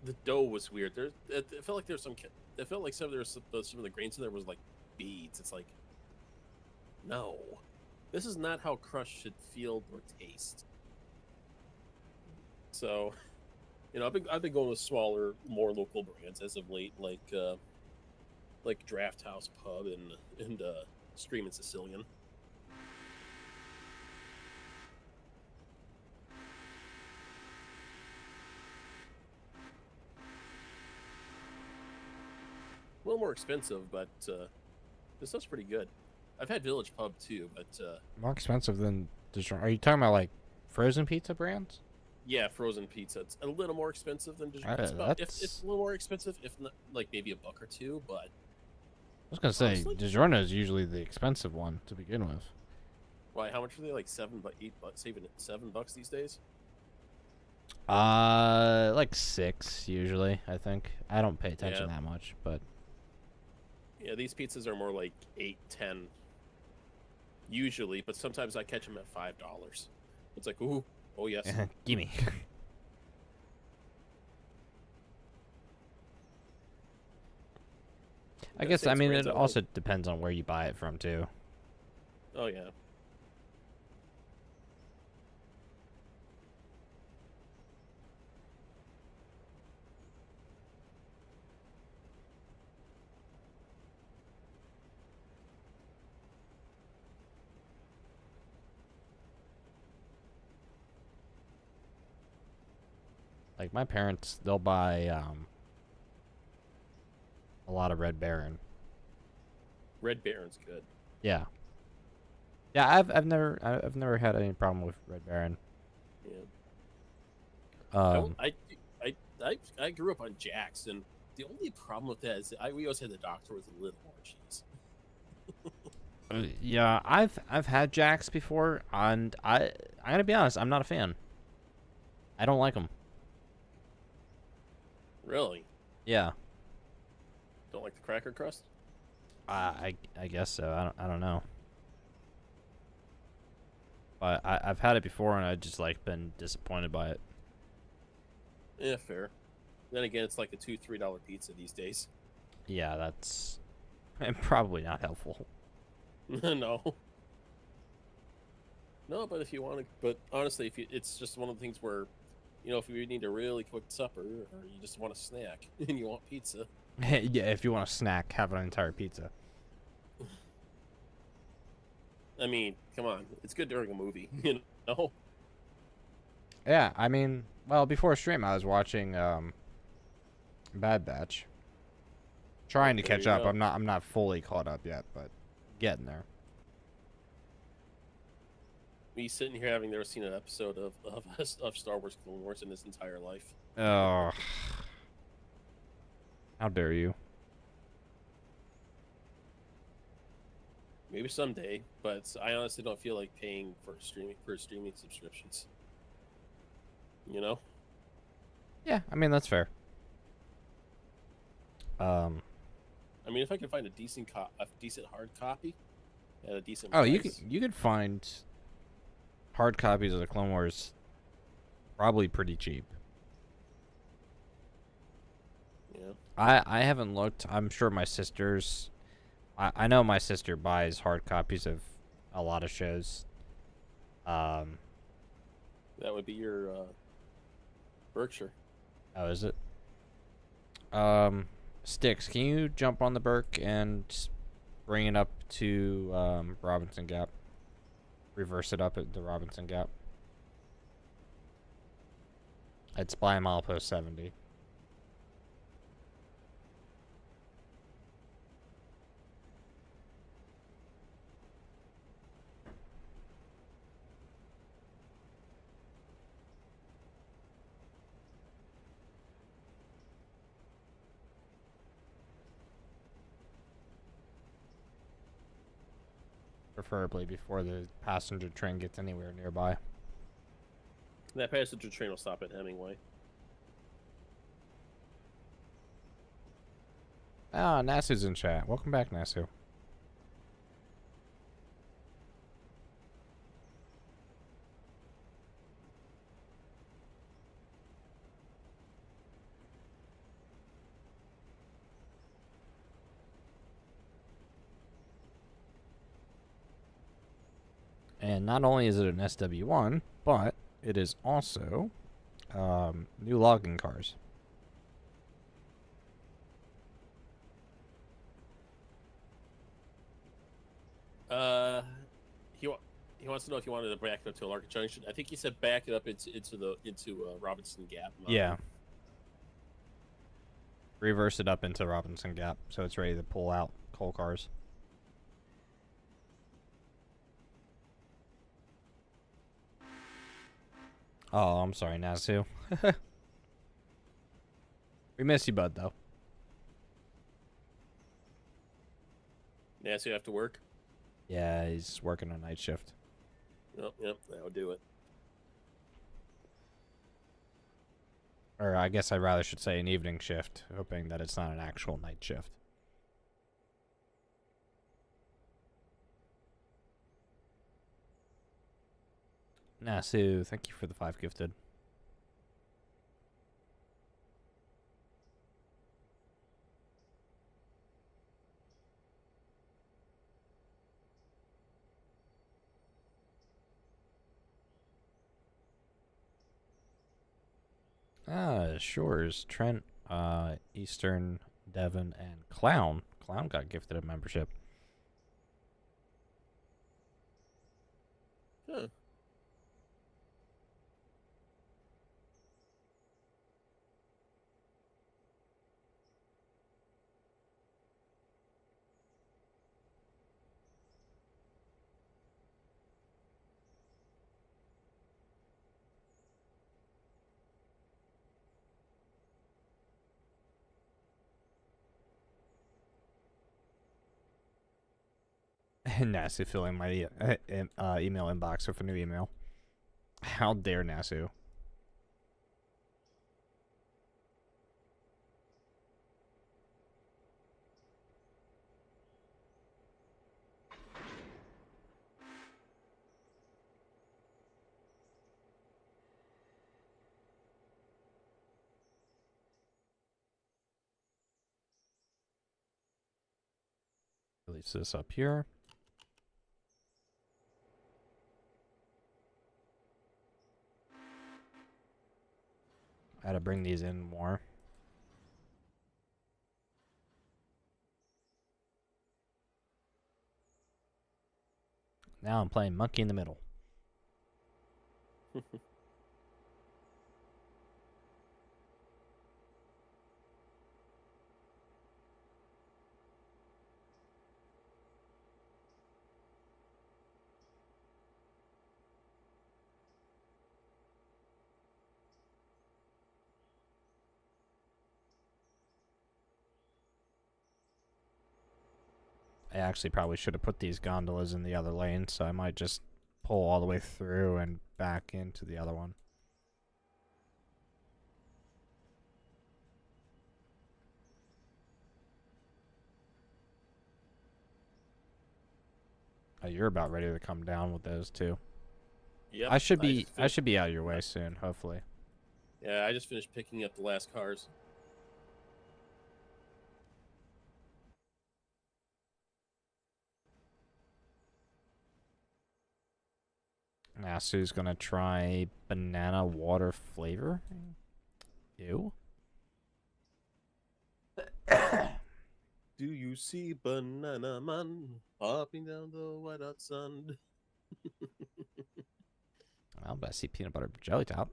Speaker 2: the dough was weird. It felt like there's some. It felt like some of the grains in there was like beads. It's like, no, this is not how crust should feel or taste. So, I've been going with smaller, more local brands as of late, like Draft House Pub and Screamin' Sicilian. A little more expensive, but this stuff's pretty good. I've had Village Pub too, but
Speaker 1: More expensive than DiGiorno. Are you talking about like frozen pizza brands?
Speaker 2: yeah, frozen pizza. It's a little more expensive than DiGiorno. It's a little more expensive, if not like maybe a buck or two. But
Speaker 1: I was gonna say
Speaker 2: honestly,
Speaker 1: DiGiorno is usually the expensive one to begin with.
Speaker 2: why? How much are they? Like $7, $8, saving it $7 these days.
Speaker 1: Like 6 usually. I think I don't pay attention that much, but
Speaker 2: Yeah, these pizzas are more like 8, 10 usually, but sometimes I catch them at $5. It's like, ooh, oh yes.
Speaker 1: gimme. I guess I mean it also depends on where you buy it from too.
Speaker 2: Oh yeah.
Speaker 1: Like my parents, they'll buy a lot of Red Baron.
Speaker 2: Red Baron's good.
Speaker 1: Yeah. Yeah, I've never had any problem with Red Baron.
Speaker 2: Yeah. I grew up on Jack's, and the only problem with that is we always had the doctor with a little more cheese.
Speaker 1: Yeah, I've had Jack's before, and I gotta be honest, I'm not a fan. I don't like them.
Speaker 2: Really?
Speaker 1: Yeah.
Speaker 2: Don't like the cracker crust?
Speaker 1: I guess so. I don't know. But I've had it before, and I just like been disappointed by it.
Speaker 2: Yeah, fair. Then again, it's like a $2-3 pizza these days.
Speaker 1: Yeah, that's probably not helpful.
Speaker 2: No. No, but if you want to, but honestly, it's just one of the things where, if you need a really quick supper or you just want a snack and you want pizza.
Speaker 1: Yeah, if you want a snack, have an entire pizza.
Speaker 2: I mean, come on, it's good during a movie, you know.
Speaker 1: Yeah, I mean, well, before stream, I was watching Bad Batch. Trying to catch up. I'm not fully caught up yet, but getting there.
Speaker 2: Me sitting here having never seen an episode of Star Wars Clone Wars in his entire life.
Speaker 1: Oh, how dare you!
Speaker 2: Maybe someday, but I honestly don't feel like paying for streaming subscriptions. You know?
Speaker 1: Yeah, I mean that's fair.
Speaker 2: I mean, if I can find a decent hard copy at a decent
Speaker 1: Oh,
Speaker 2: price.
Speaker 1: you could find hard copies of the Clone Wars probably pretty cheap.
Speaker 2: Yeah.
Speaker 1: I haven't looked. I'm sure my sister's. I know my sister buys hard copies of a lot of shows.
Speaker 2: That would be your Berkshire.
Speaker 1: Oh, is it? Sticks, can you jump on the Burke and bring it up to Robinson Gap? Reverse it up at the Robinson Gap. It's by milepost 70. Preferably before the passenger train gets anywhere nearby.
Speaker 2: That passenger train will stop at Hemingway.
Speaker 1: Ah, Nasu's in chat. Welcome back, Nasu. And not only is it an SW1, but it is also new logging cars.
Speaker 2: He wants to know if you wanted to back it up to Larkin Junction. I think he said back it up into Robinson Gap.
Speaker 1: Yeah. Reverse it up into Robinson Gap so it's ready to pull out coal cars. Oh, I'm sorry, Nasu. We miss you, bud, though.
Speaker 2: Nancy, you have to work.
Speaker 1: Yeah, he's working a night shift.
Speaker 2: Yep, that would do it.
Speaker 1: Or I guess I rather should say an evening shift, hoping that it's not an actual night shift. Nasu, thank you for the 5 gifted. Shores, Trent, Eastern, Devon, and Clown. Clown got gifted a membership.
Speaker 2: Huh.
Speaker 1: Nasu filling my email inbox with a new email. How dare Nasu? Release this up here. I had to bring these in more. Now I'm playing Monkey in the Middle. I actually probably should have put these gondolas in the other lane, so I might just pull all the way through and back into the other one. Oh, you're about ready to come down with those too.
Speaker 2: Yep.
Speaker 1: I should be out of your way soon, hopefully.
Speaker 2: Yeah, I just finished picking up the last cars.
Speaker 1: Nasu's gonna try banana water flavor. Ew.
Speaker 2: Do you see Banana Man hopping down the white-hot sun?
Speaker 1: Well, but I see peanut butter jelly top.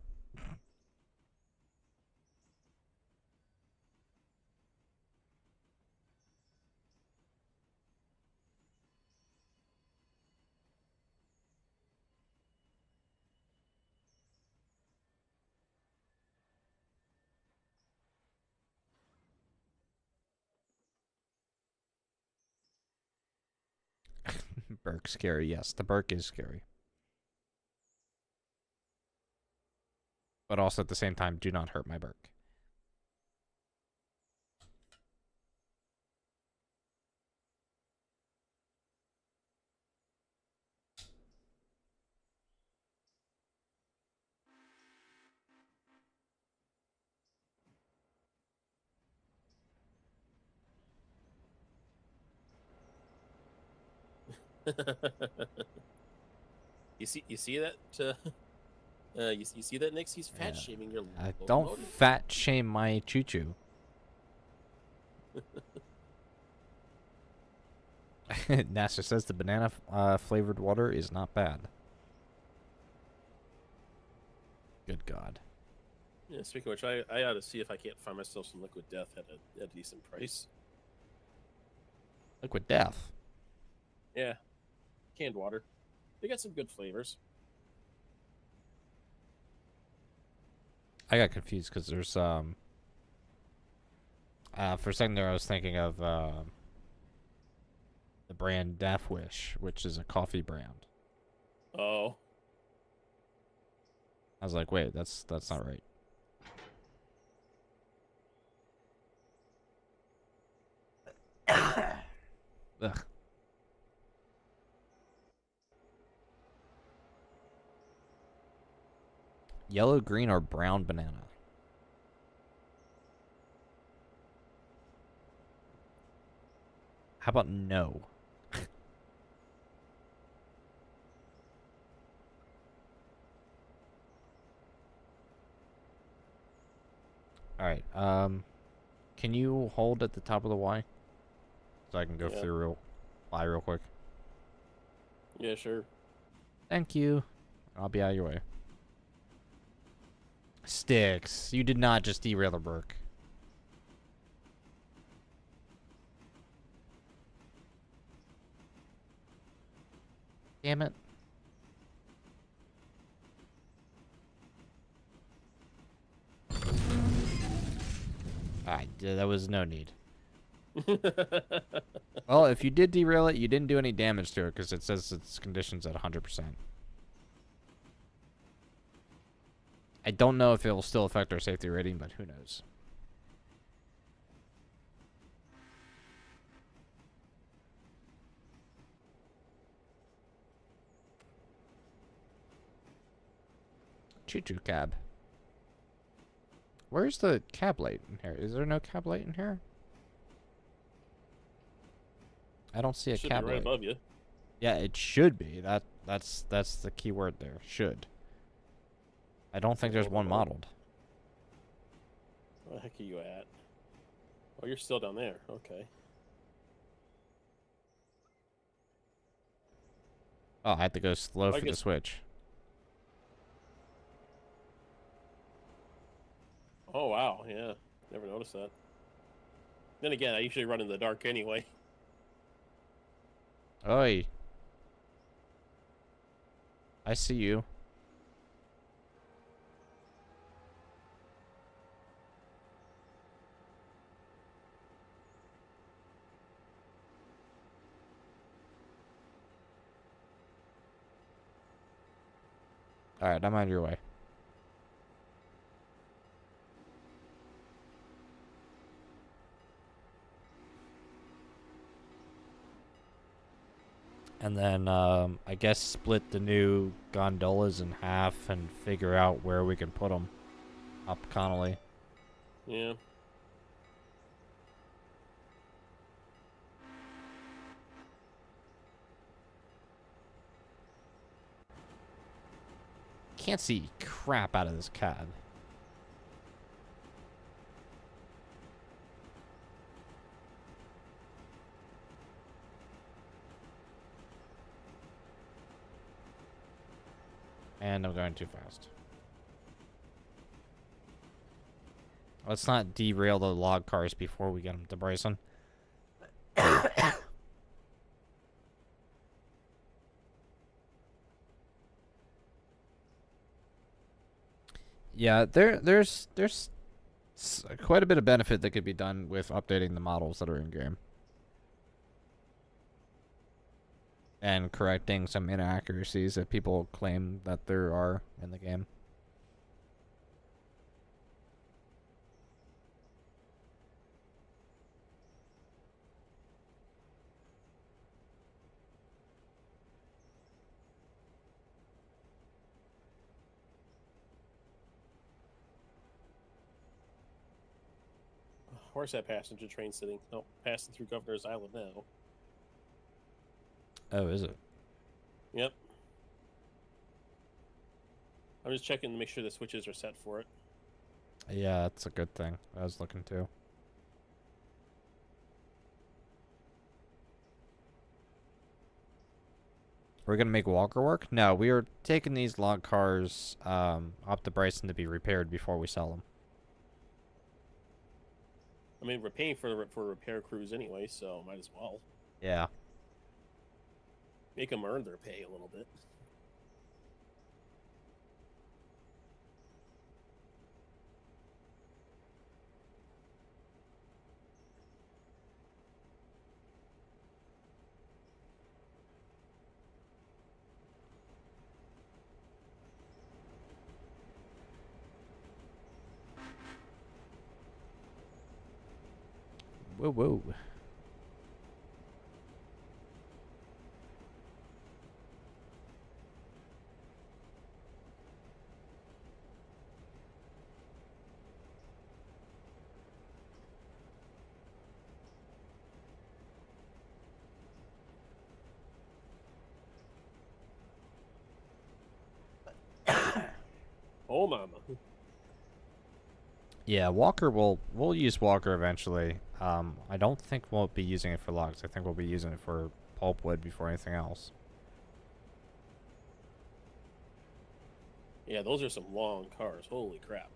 Speaker 1: Burke scary. Yes, the Burke is scary. But also at the same time, do not hurt my Burke.
Speaker 2: You see that? You see that, Nix? He's fat shaming your
Speaker 1: I
Speaker 2: locomotive.
Speaker 1: don't fat shame my choo-choo. NASA says the banana flavored water is not bad. Good God.
Speaker 2: Yeah, speaking of which, I ought to see if I can't find myself some Liquid Death at a decent price.
Speaker 1: Liquid Death.
Speaker 2: Yeah, canned water. They got some good flavors.
Speaker 1: I got confused because there's for a second there I was thinking of the brand Death Wish, which is a coffee brand.
Speaker 2: Oh.
Speaker 1: I was like, wait, that's not right. Ugh. Yellow, green, or brown banana? How about no? Alright, can you hold at the top of the Y? So I can go through real quick.
Speaker 2: Yeah, sure.
Speaker 1: Thank you. I'll be out of your way. Sticks. You did not just derail the Burke. Damn it. Alright, there was no need. Well, if you did derail it, you didn't do any damage to it because it says its condition's at 100%. I don't know if it will still affect our safety rating, but who knows. Choo-choo cab. Where's the cab light in here? Is there no cab light in here? I don't see a cab
Speaker 2: right
Speaker 1: light.
Speaker 2: above you.
Speaker 1: Yeah, it should be. That's the key word there. Should. I don't think there's one modeled.
Speaker 2: Where the heck are you at? Oh, you're still down there. Okay.
Speaker 1: Oh, I had to go slow for the switch.
Speaker 2: Oh, wow. Yeah. Never noticed that. Then again, I usually run in the dark anyway.
Speaker 1: Oi. I see you. Alright, I'm on your way. And then, I guess split the new gondolas in half and figure out where we can put them up Connolly.
Speaker 2: Yeah.
Speaker 1: Can't see crap out of this cab. And I'm going too fast. Let's not derail the log cars before we get them to Bryson. Yeah, there's quite a bit of benefit that could be done with updating the models that are in game. and correcting some inaccuracies that people claim that there are in the game.
Speaker 2: Where's that passenger train sitting? Oh, passing through Governor's Island now.
Speaker 1: Oh, is it?
Speaker 2: Yep. I'm just checking to make sure the switches are set for it.
Speaker 1: Yeah, that's a good thing. I was looking to. We're gonna make Walker work? No, we are taking these log cars up to Bryson to be repaired before we sell them.
Speaker 2: I mean, we're paying for repair crews anyway, so might as well
Speaker 1: Yeah.
Speaker 2: make them earn their pay a little bit.
Speaker 1: Whoa, whoa.
Speaker 2: Oh, mama.
Speaker 1: Yeah, we'll use Walker eventually. I don't think we'll be using it for logs. I think we'll be using it for pulpwood before anything else.
Speaker 2: Yeah, those are some long cars. Holy crap.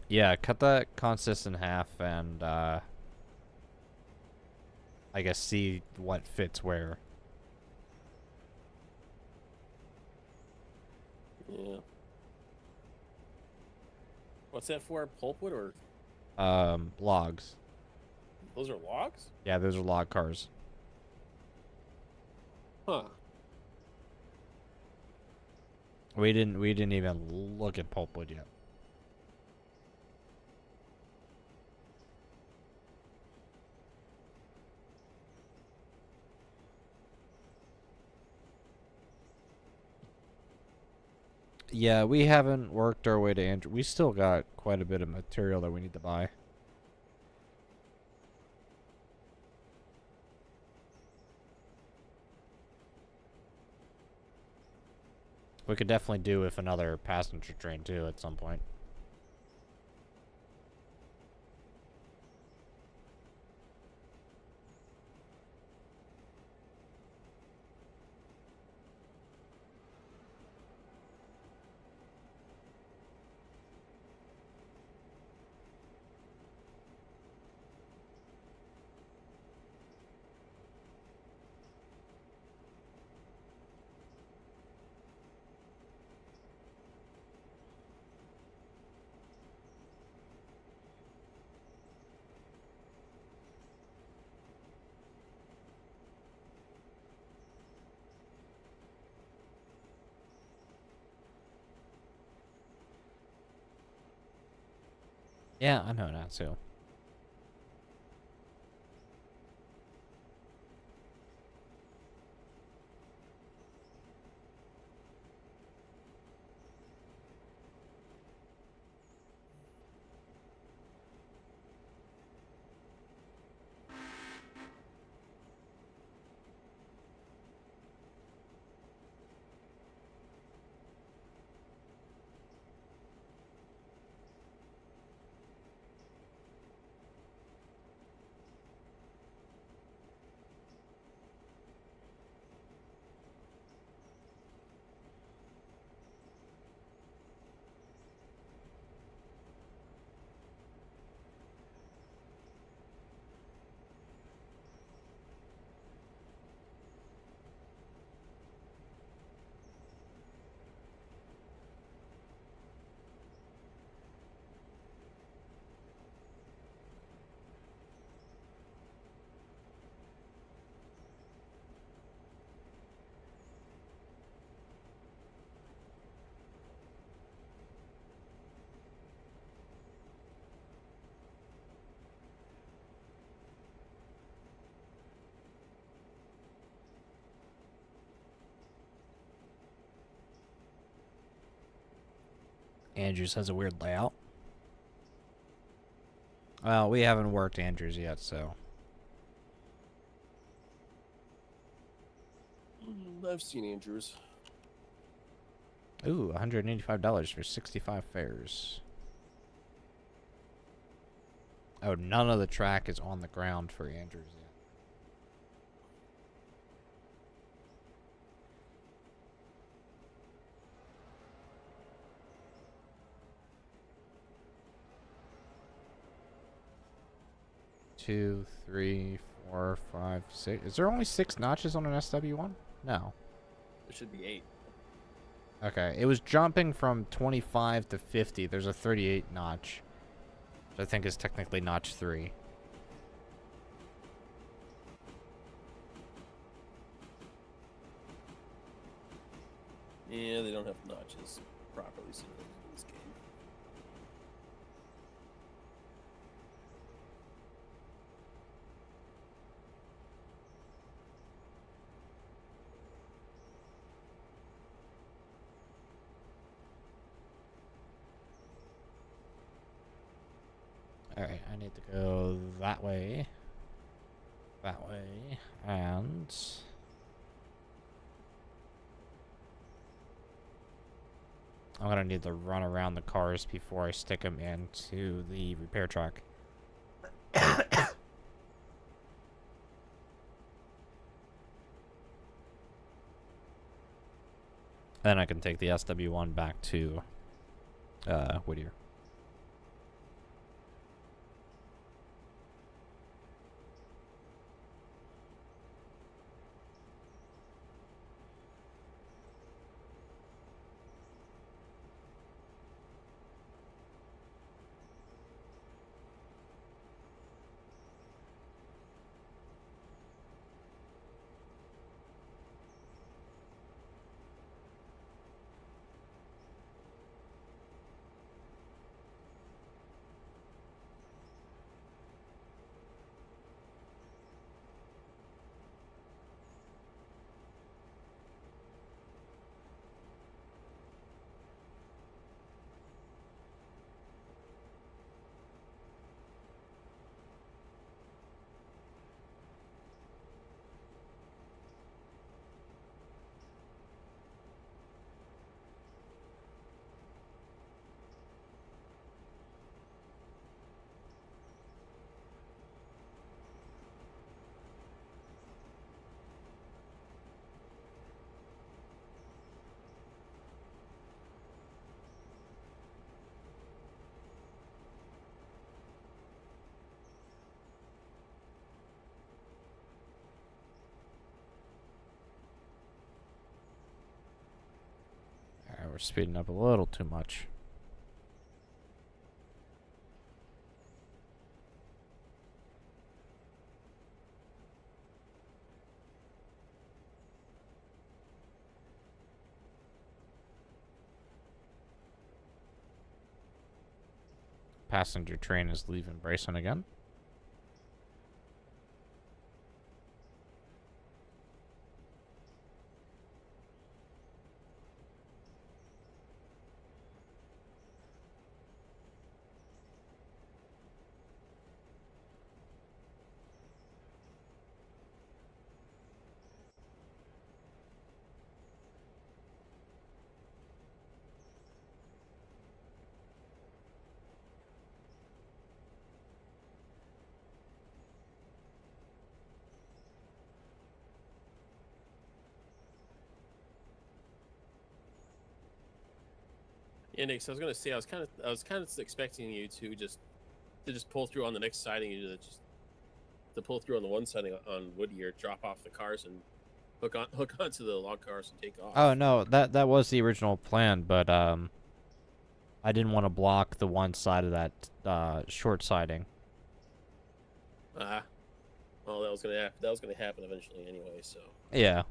Speaker 1: Yeah, cut that consist in half and I guess see what fits where.
Speaker 2: Yeah. What's that for? Pulpwood or
Speaker 1: Logs.
Speaker 2: those are logs?
Speaker 1: Yeah, those are log cars.
Speaker 2: Huh.
Speaker 1: We didn't even look at pulpwood yet. Yeah, we haven't worked our way to Andrew. We still got quite a bit of material that we need to buy. We could definitely do with another passenger train too at some point. Yeah, I know that too. Andrews has a weird layout. Well, we haven't worked Andrews yet, so.
Speaker 2: I've seen Andrews.
Speaker 1: Ooh, $185 for 65 fares. Oh, none of the track is on the ground for Andrews yet. Two, three, 4, 5, 6. Is there only 6 notches on an SW1? No.
Speaker 2: There should be 8.
Speaker 1: Okay, it was jumping from 25 to 50. There's a 38 notch, which I think is technically notch 3.
Speaker 2: Yeah, they don't have notches properly simulated in this game.
Speaker 1: Alright, I need to go that way, and... I'm gonna need to run around the cars before I stick them into the repair track. Then I can take the SW1 back to Whittier. Alright, we're speeding up a little too much. Passenger train is leaving Bryson again.
Speaker 2: Yeah, Nick. So I was gonna say I was kind of expecting you to just pull through on the next siding, and just to pull through on the one siding on Whittier, drop off the cars, and hook onto the log cars and take off.
Speaker 1: Oh no, that was the original plan, but I didn't want to block the one side of that short siding.
Speaker 2: Well, that was gonna happen eventually anyway. So
Speaker 1: Yeah.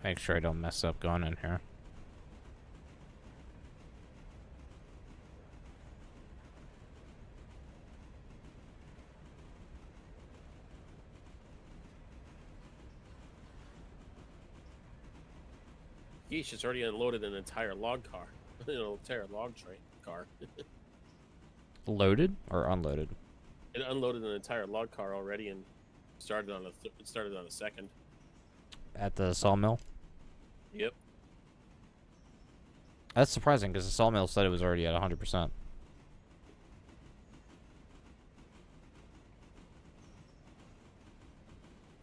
Speaker 1: make sure I don't mess up going in here.
Speaker 2: Yeesh, it's already unloaded an entire log car. An entire log train car.
Speaker 1: Loaded or unloaded?
Speaker 2: It unloaded an entire log car already and started on a second.
Speaker 1: At the sawmill?
Speaker 2: Yep.
Speaker 1: That's surprising because the sawmill said it was already at 100%.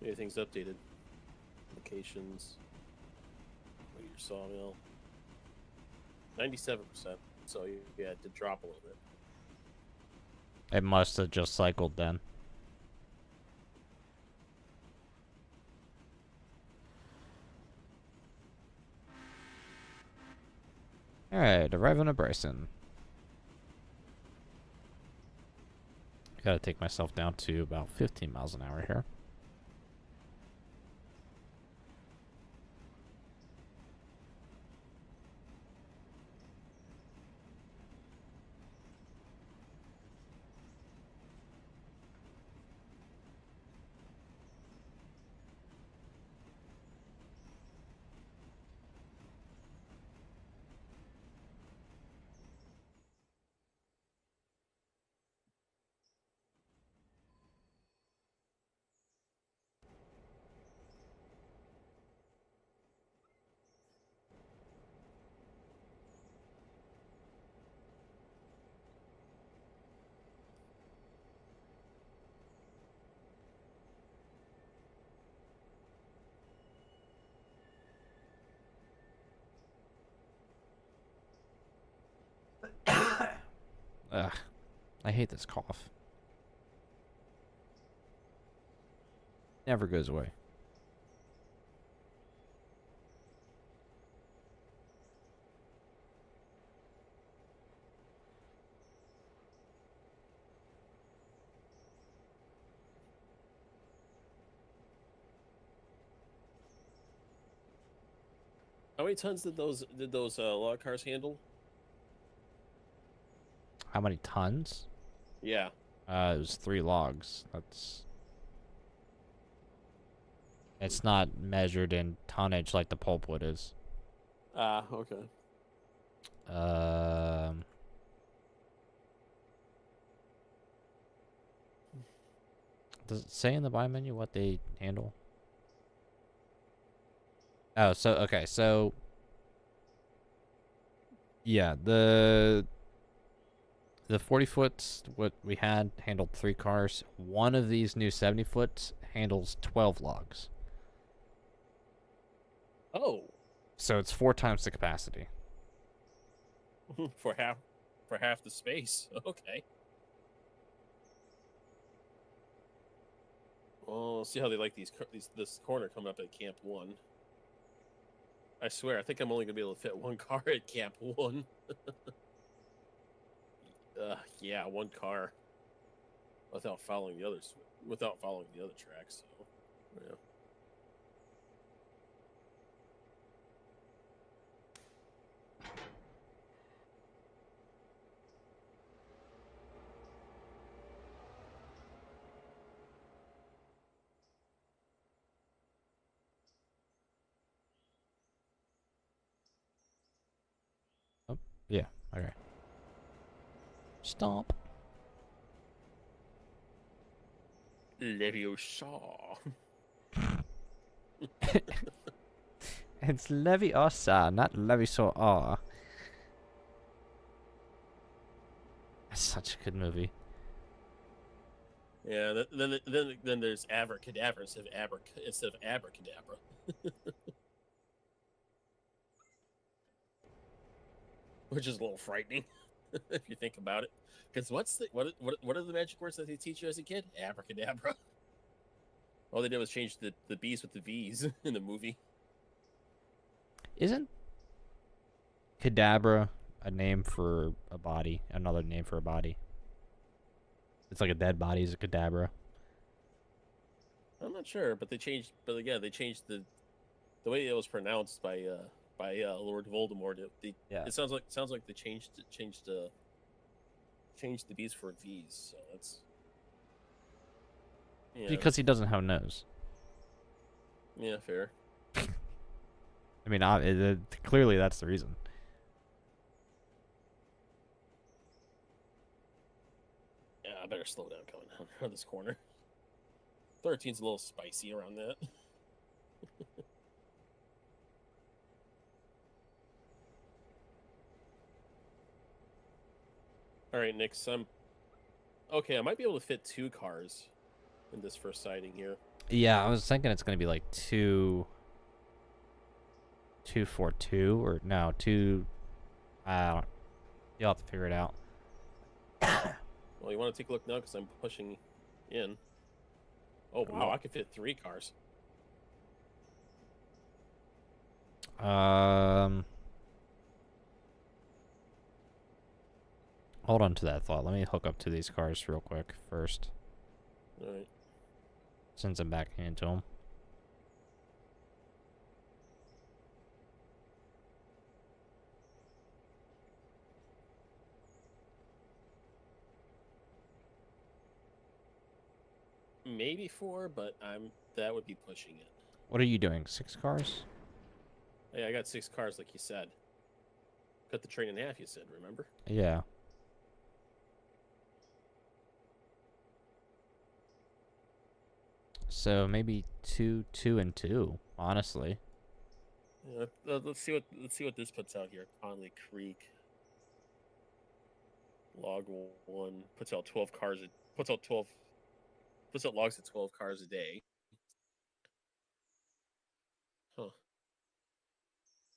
Speaker 2: Everything's updated. Locations. Your sawmill. 97%. So you had to drop a little bit.
Speaker 1: It must have just cycled then. Alright, arriving at Bryson. Gotta take myself down to about 15 miles an hour here. Ugh, I hate this cough. Never goes away.
Speaker 2: How many tons did those log cars handle?
Speaker 1: How many tons?
Speaker 2: Yeah.
Speaker 1: It was 3 logs. It's not measured in tonnage like the pulpwood is.
Speaker 2: Okay.
Speaker 1: Does it say in the buy menu what they handle? Oh, so okay, so yeah, the 40 foot what we had handled 3 cars. One of these new 70 foot handles 12 logs.
Speaker 2: Oh.
Speaker 1: So it's 4 times the capacity.
Speaker 2: for half the space. Okay. Well, we'll see how they like this corner coming up at Camp 1. I swear, I think I'm only gonna be able to fit 1 car at Camp 1. Yeah, 1 car. Without following the other tracks. So, yeah.
Speaker 1: Oh, yeah, okay. Stop.
Speaker 2: Leviosa.
Speaker 1: It's Leviosa, not Levisaur. That's such a good movie.
Speaker 2: Yeah, then there's abracadabra instead of abracadabra. Which is a little frightening if you think about it. Because what are the magic words that they teach you as a kid? Abracadabra. All they did was change the B's with the V's in the movie.
Speaker 1: Isn't Cadabra a name for a body? Another name for a body? It's like a dead body is a cadabra.
Speaker 2: I'm not sure, but they changed. But again, they changed the the way it was pronounced by Lord Voldemort,
Speaker 1: Yeah.
Speaker 2: it sounds like they changed the B's for V's. So that's
Speaker 1: Because he doesn't have a nose.
Speaker 2: yeah, fair.
Speaker 1: I mean, clearly that's the reason.
Speaker 2: Yeah, I better slow down coming around this corner. 13's a little spicy around that. All right, Nick. So okay. I might be able to fit 2 cars in this first siding here.
Speaker 1: Yeah, I was thinking it's gonna be like 2-4-2 or no 2. I don't. You'll have to figure it out.
Speaker 2: Well, you want to take a look now because I'm pushing in. Oh wow, I could fit 3 cars.
Speaker 1: Hold on to that thought. Let me hook up to these cars real quick first,
Speaker 2: All right.
Speaker 1: since I'm backing into them.
Speaker 2: Maybe 4, but that would be pushing it.
Speaker 1: What are you doing? 6 cars?
Speaker 2: Hey, I got 6 cars, like you said. Cut the train in half, you said. Remember?
Speaker 1: Yeah. So maybe 2, 2, and 2. Honestly.
Speaker 2: Yeah, let's see what this puts out here. Conley Creek. Log 1 puts out 12 cars. Puts out logs at 12 cars a day. Huh.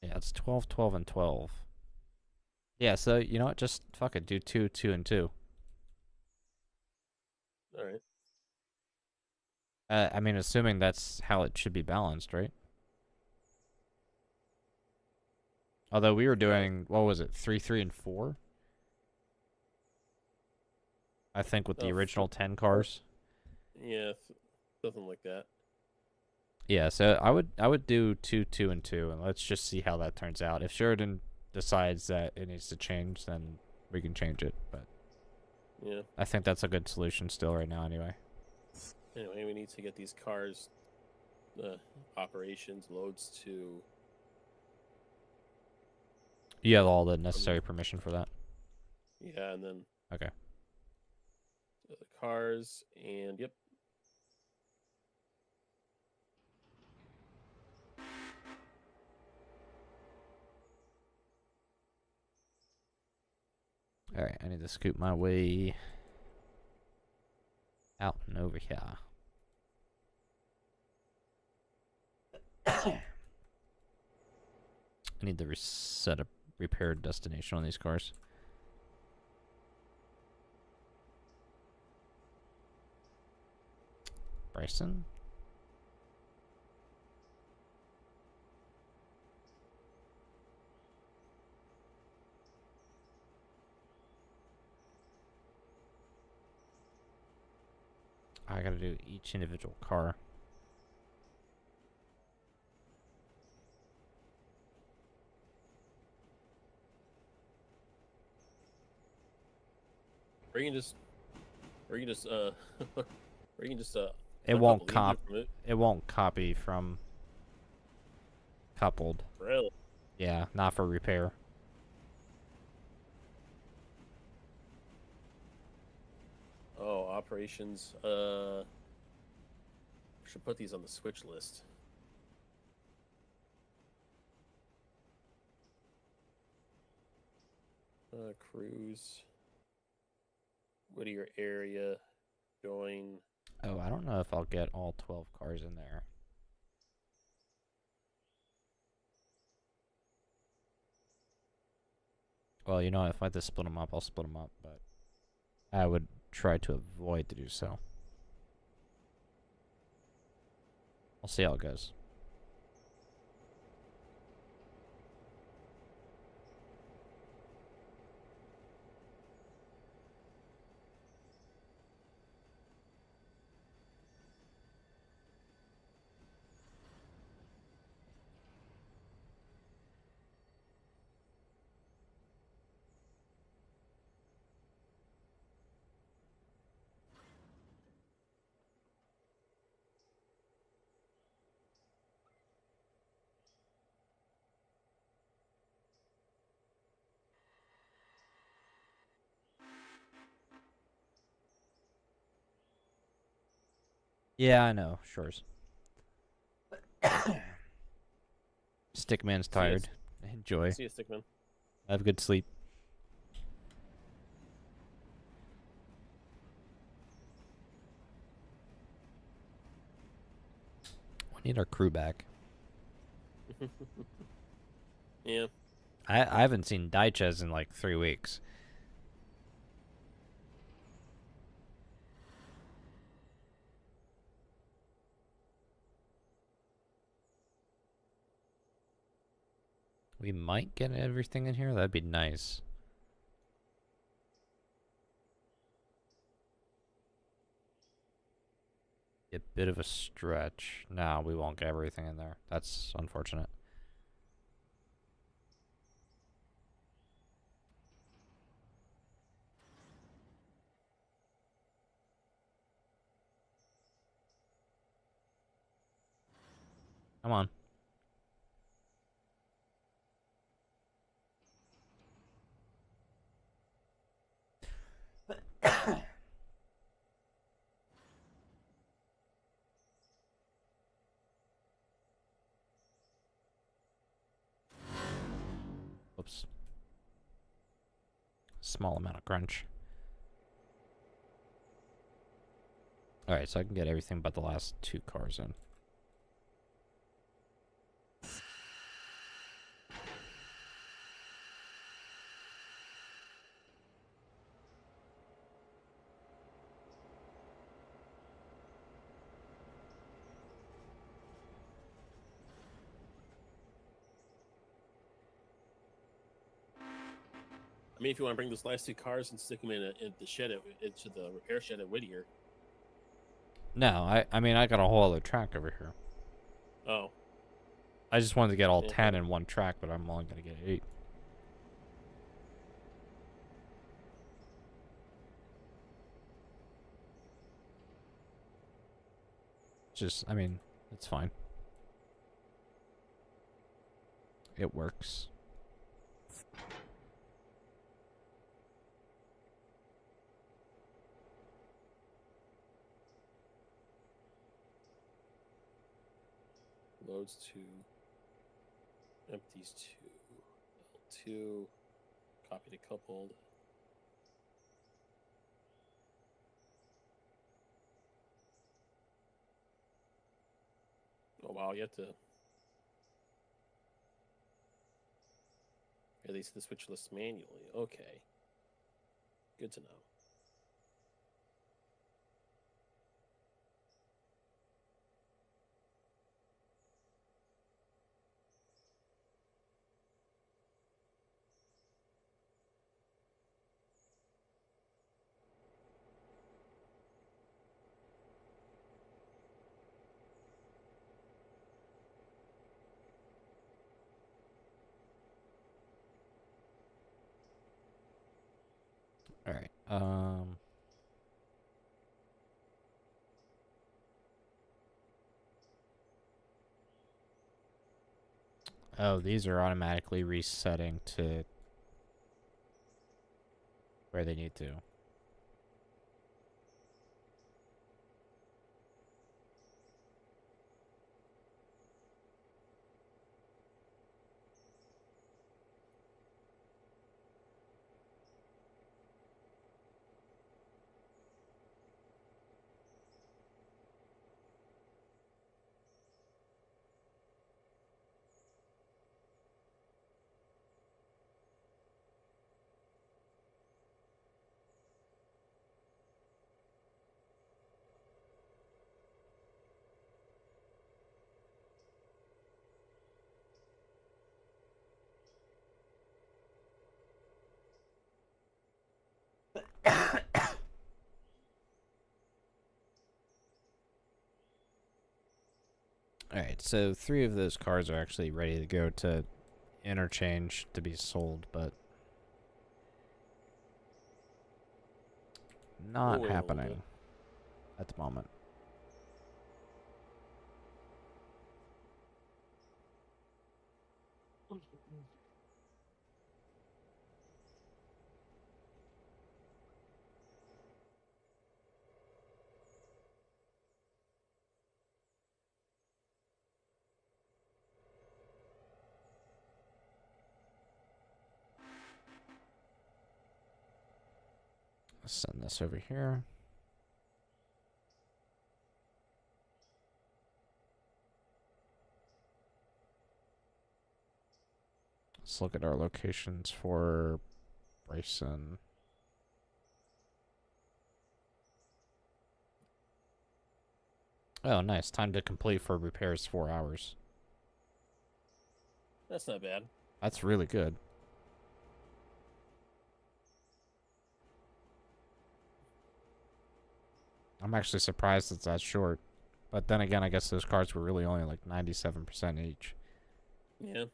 Speaker 1: Yeah, it's 12, 12, and 12. Yeah, so you know what? Just fuck it. Do 2, 2, and 2.
Speaker 2: All right.
Speaker 1: I mean, assuming that's how it should be balanced, right? Although we were doing, what was it, 3, 3, and 4? I think with the original 10 cars.
Speaker 2: Yeah, something like that.
Speaker 1: Yeah, so I would do 2, 2, and 2, and let's just see how that turns out. If Sheridan decides that it needs to change, then we can change it. But
Speaker 2: Yeah.
Speaker 1: I think that's a good solution still right now, anyway.
Speaker 2: Anyway, we need to get these cars, operations loads to.
Speaker 1: You have all the necessary permission for that.
Speaker 2: Yeah, and then
Speaker 1: Okay.
Speaker 2: the cars and yep.
Speaker 1: All right, I need to scoot my way out and over here. I need to set a repair destination on these cars. Bryson? I gotta do each individual car.
Speaker 2: Or you can just or you can just
Speaker 1: It won't copy from coupled.
Speaker 2: Really?
Speaker 1: Yeah, not for repair.
Speaker 2: Oh, operations. Should put these on the switch list. Cruise. Whittier area. Join.
Speaker 1: Oh, I don't know if I'll get all 12 cars in there. Well, you know, if I have to split them up, I'll split them up, but I would try to avoid to do so. I'll see how it goes. Yeah, I know. Shores. Stickman's tired. Enjoy.
Speaker 2: See you, Stickman.
Speaker 1: Have good sleep. We need our crew back.
Speaker 2: Yeah.
Speaker 1: I haven't seen Daiches in like 3 weeks. We might get everything in here. That'd be nice. A bit of a stretch. No, we won't get everything in there. That's unfortunate. Come on. Whoops. Small amount of crunch. Alright, so I can get everything but the last 2 cars in.
Speaker 2: I mean, if you want to bring those last 2 cars and stick them in the shed into the repair shed at Whittier.
Speaker 1: No, I mean, I got a whole other track over here.
Speaker 2: Oh.
Speaker 1: I just wanted to get all
Speaker 2: Yeah.
Speaker 1: 10 in one track, but I'm only going to get 8. Just, I mean, it's fine. It works.
Speaker 2: Loads 2. Empties 2. L2. Copy to coupled. Oh wow, you have to. Yeah, they the switch lists manually. Okay. Good to know.
Speaker 1: Alright, oh, these are automatically resetting to where they need to. Alright, so 3 of those cars are actually ready to go to interchange to be sold, but not
Speaker 2: We'll wait a little
Speaker 1: happening at the moment. Send this over here. Let's look at our locations for Bryson. Oh, nice. Time to complete for repairs 4 hours.
Speaker 2: That's not bad.
Speaker 1: That's really good. I'm actually surprised it's that short. But then again, I guess those cars were really only like 97% each.
Speaker 2: Yeah.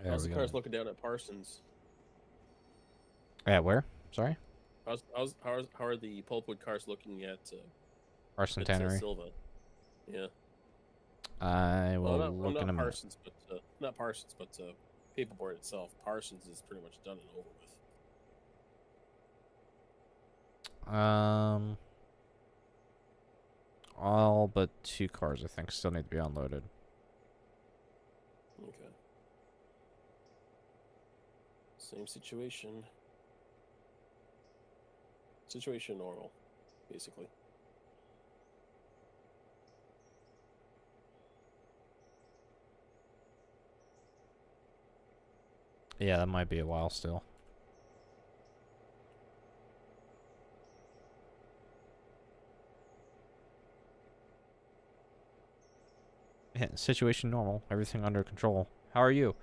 Speaker 1: Yeah,
Speaker 2: How's the cars looking down at Parsons?
Speaker 1: Yeah, where? Sorry?
Speaker 2: How are the pulpwood cars looking at
Speaker 1: Carson Tannery.
Speaker 2: Silva? Yeah.
Speaker 1: I will
Speaker 2: Well,
Speaker 1: look in a
Speaker 2: not
Speaker 1: minute.
Speaker 2: Parsons, but not Parsons, but Paperboard itself. Parsons is pretty much done and over with.
Speaker 1: All but 2 cars, I think, still need to be unloaded.
Speaker 2: Okay. Same situation. Situation normal, basically.
Speaker 1: Yeah, that might be a while still. Yeah, situation normal. Everything under control. How are you?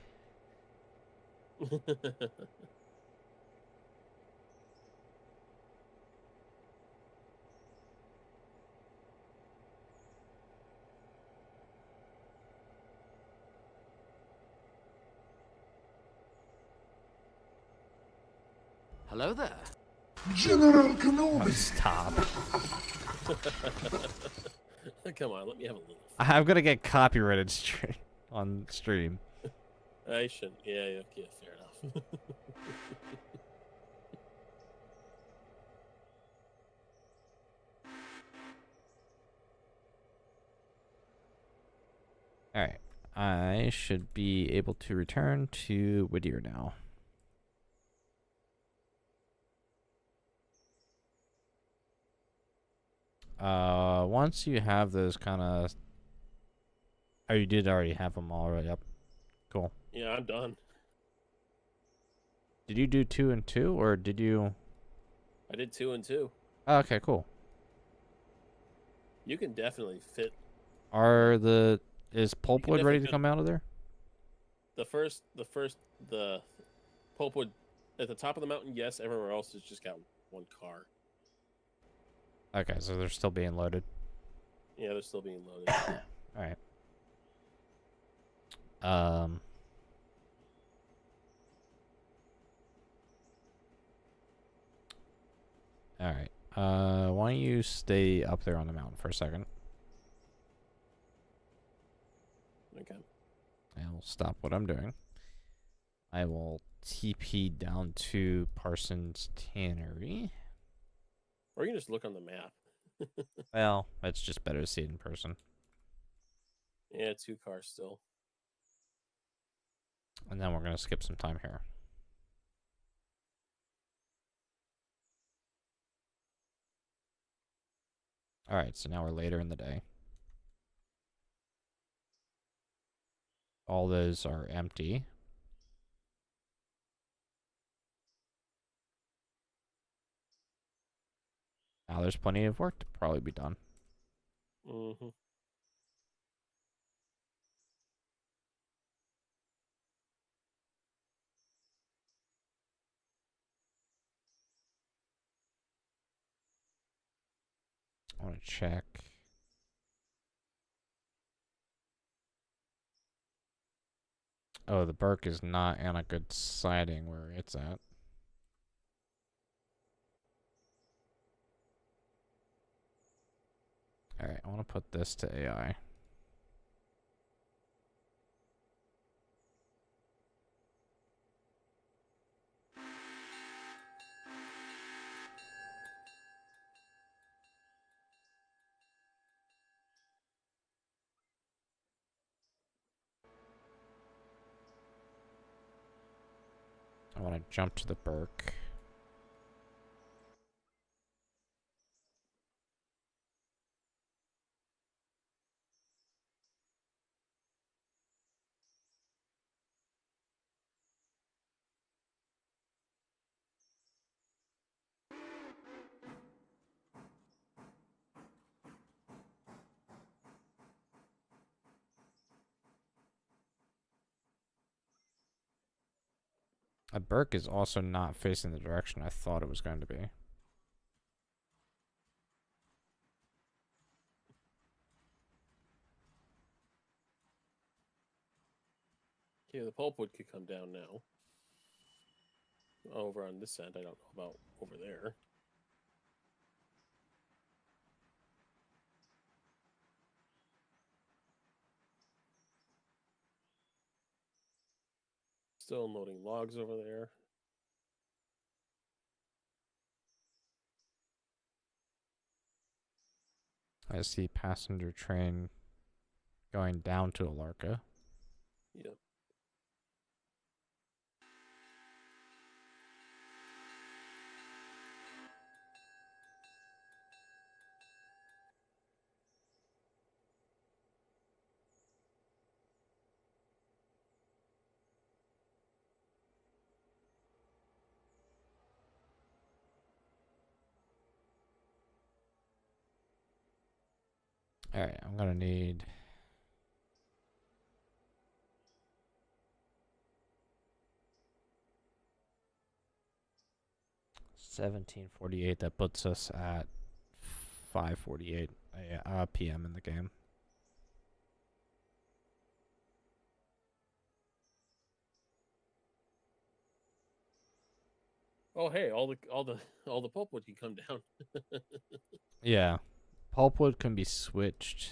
Speaker 4: Hello there.
Speaker 5: General Kenobi.
Speaker 1: Oh, stop.
Speaker 2: Come on, let me have a little.
Speaker 1: I'm gonna get copyrighted on stream.
Speaker 2: I shouldn't. Yeah, fair enough.
Speaker 1: Alright. I should be able to return to Whittier now. Once you have those kind of... Oh, you did already have them all right up. Cool.
Speaker 2: Yeah, I'm done.
Speaker 1: Did you do 2 and 2, or did you...
Speaker 2: I did 2 and 2.
Speaker 1: Oh, okay, cool.
Speaker 2: You can definitely fit
Speaker 1: Is pulpwood ready to come out of there?
Speaker 2: the pulpwood at the top of the mountain. Yes, everywhere else has just got 1 car.
Speaker 1: Okay, so they're still being loaded.
Speaker 2: Yeah, they're still being loaded.
Speaker 1: Alright. Alright. Why don't you stay up there on the mountain for a second?
Speaker 2: Okay.
Speaker 1: I'll stop what I'm doing. I will TP down to Parsons Tannery.
Speaker 2: Or you can just look on the map.
Speaker 1: Well, it's just better to see it in person.
Speaker 2: Yeah, 2 cars still.
Speaker 1: And then we're going to skip some time here. Alright, so now we're later in the day. All those are empty. Now there's plenty of work to probably be done.
Speaker 2: Mm-hmm.
Speaker 1: I want to check. Oh, the Burke is not on a good siding where it's at. Alright, I want to put this to AI. I want to jump to the Burke. A Burke is also not facing the direction I thought it was going to be.
Speaker 2: Okay, the pulpwood could come down now. Over on this end, I don't know about over there. Still unloading logs over there.
Speaker 1: I see passenger train going down to Alarka.
Speaker 2: Yep.
Speaker 1: Alright, I'm gonna need... $17.48. That puts us at 5:48 p.m. in the game.
Speaker 2: Oh, hey, all the pulpwood can come down.
Speaker 1: Yeah. Pulpwood can be switched.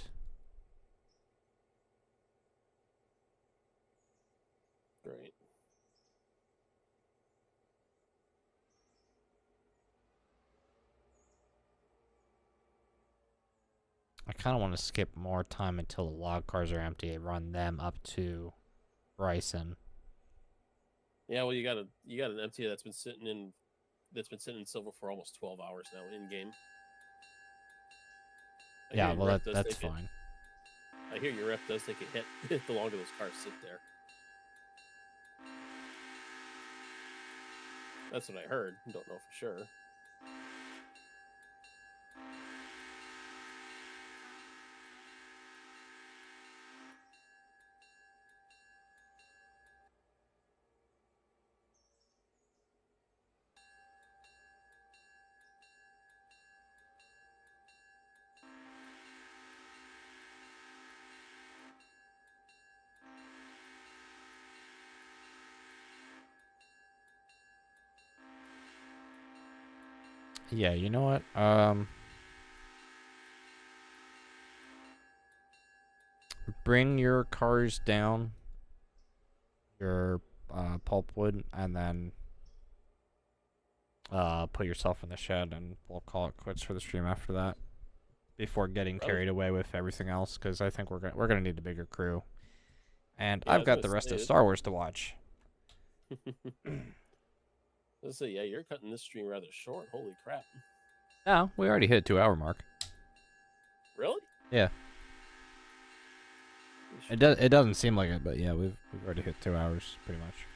Speaker 2: Great.
Speaker 1: I kind of want to skip more time until the log cars are empty and run them up to Bryson.
Speaker 2: Yeah, well, you got an MTA that's been sitting in silver for almost 12 hours now in game.
Speaker 1: Yeah, well, that's fine.
Speaker 2: I hear your rep does take a hit the longer those cars sit there. That's what I heard. Don't know for sure.
Speaker 1: Yeah, you know what? Bring your cars down, your pulpwood, and then put yourself in the shed, and we'll call it quits for the stream after that. Before getting carried away with everything else, because I think we're gonna need a bigger crew, and
Speaker 2: Yeah,
Speaker 1: I've got the rest of Star Wars to watch.
Speaker 2: Let's say, yeah, you're cutting this stream rather short. Holy crap!
Speaker 1: No, we already hit 2 hour mark.
Speaker 2: Really?
Speaker 1: Yeah. It doesn't seem like it, but yeah, we've already hit 2 hours pretty much.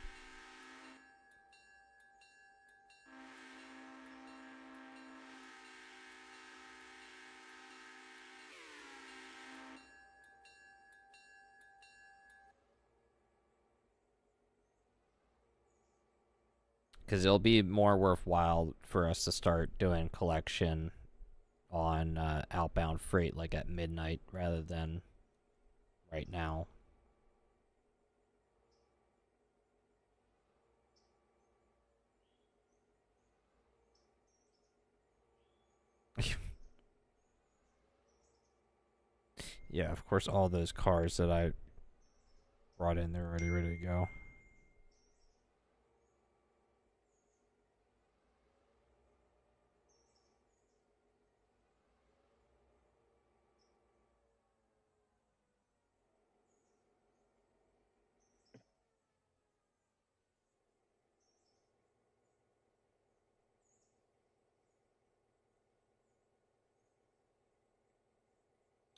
Speaker 1: Because it'll be more worthwhile for us to start doing collection on outbound freight like at midnight rather than right now. Yeah, of course, all those cars that I brought in, they're already ready to go.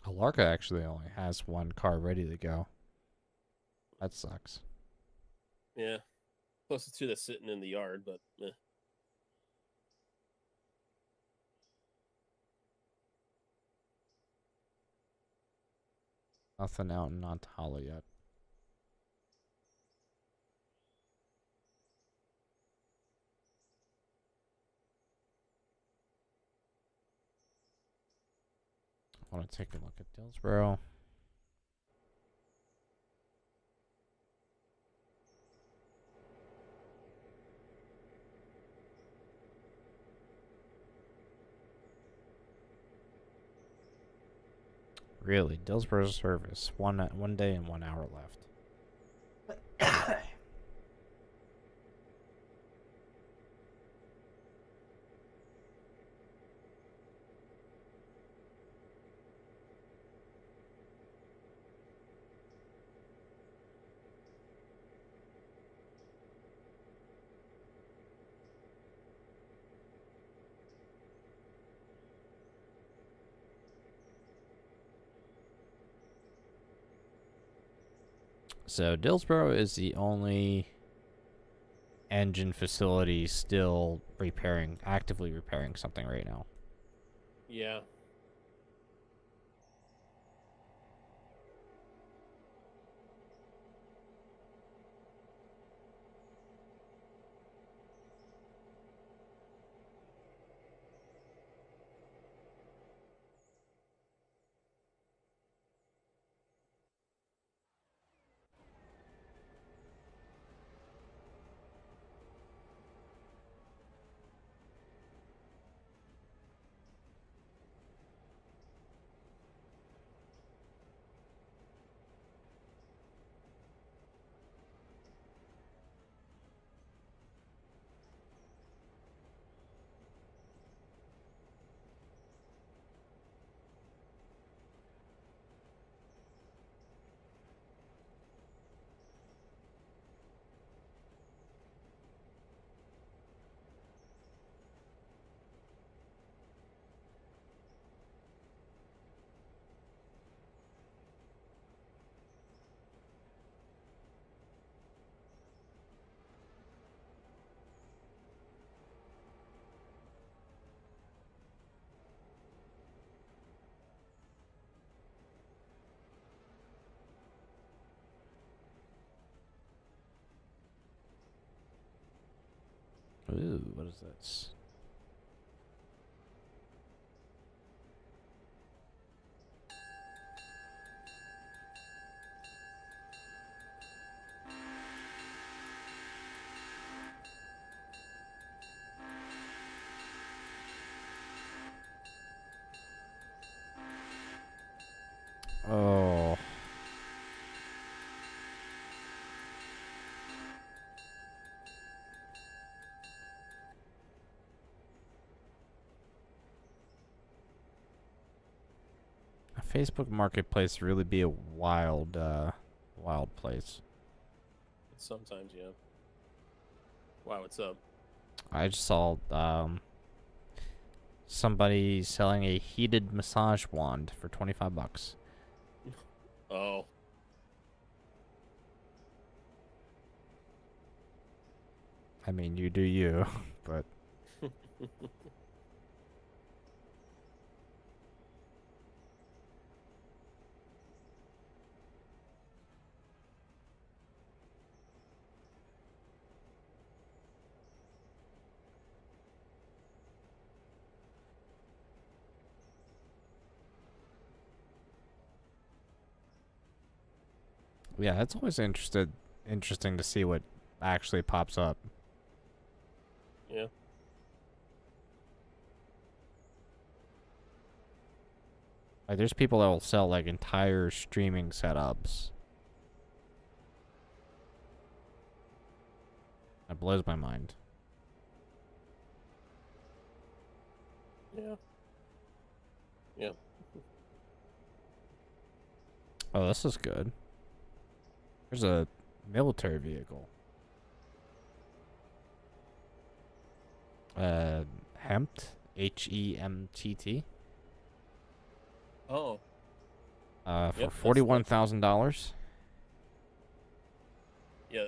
Speaker 1: Alarka actually only has one car ready to go. That sucks.
Speaker 2: Yeah. Plus the two that's sitting in the yard, but
Speaker 1: Nothing out in Nantahala yet. I want to take a look at Dillsboro. Really, Dillsboro service. One day and 1 hour left. So Dillsboro is the only engine facility still actively repairing something right now.
Speaker 2: yeah.
Speaker 1: Ooh, what is this? Oh. A Facebook Marketplace really be a wild place.
Speaker 2: Sometimes, yeah. Wow, what's up?
Speaker 1: I just saw somebody selling a heated massage wand for 25 bucks.
Speaker 2: Oh.
Speaker 1: I mean, you do you, but yeah, it's always interesting to see what actually pops up.
Speaker 2: Yeah.
Speaker 1: Like, there's people that will sell, like, entire streaming setups. That blows my mind.
Speaker 2: Yeah. Yeah.
Speaker 1: Oh, this is good. There's a military vehicle. Hempt? H-E-M-T-T.
Speaker 2: Oh.
Speaker 1: For $41,000.
Speaker 2: Yeah.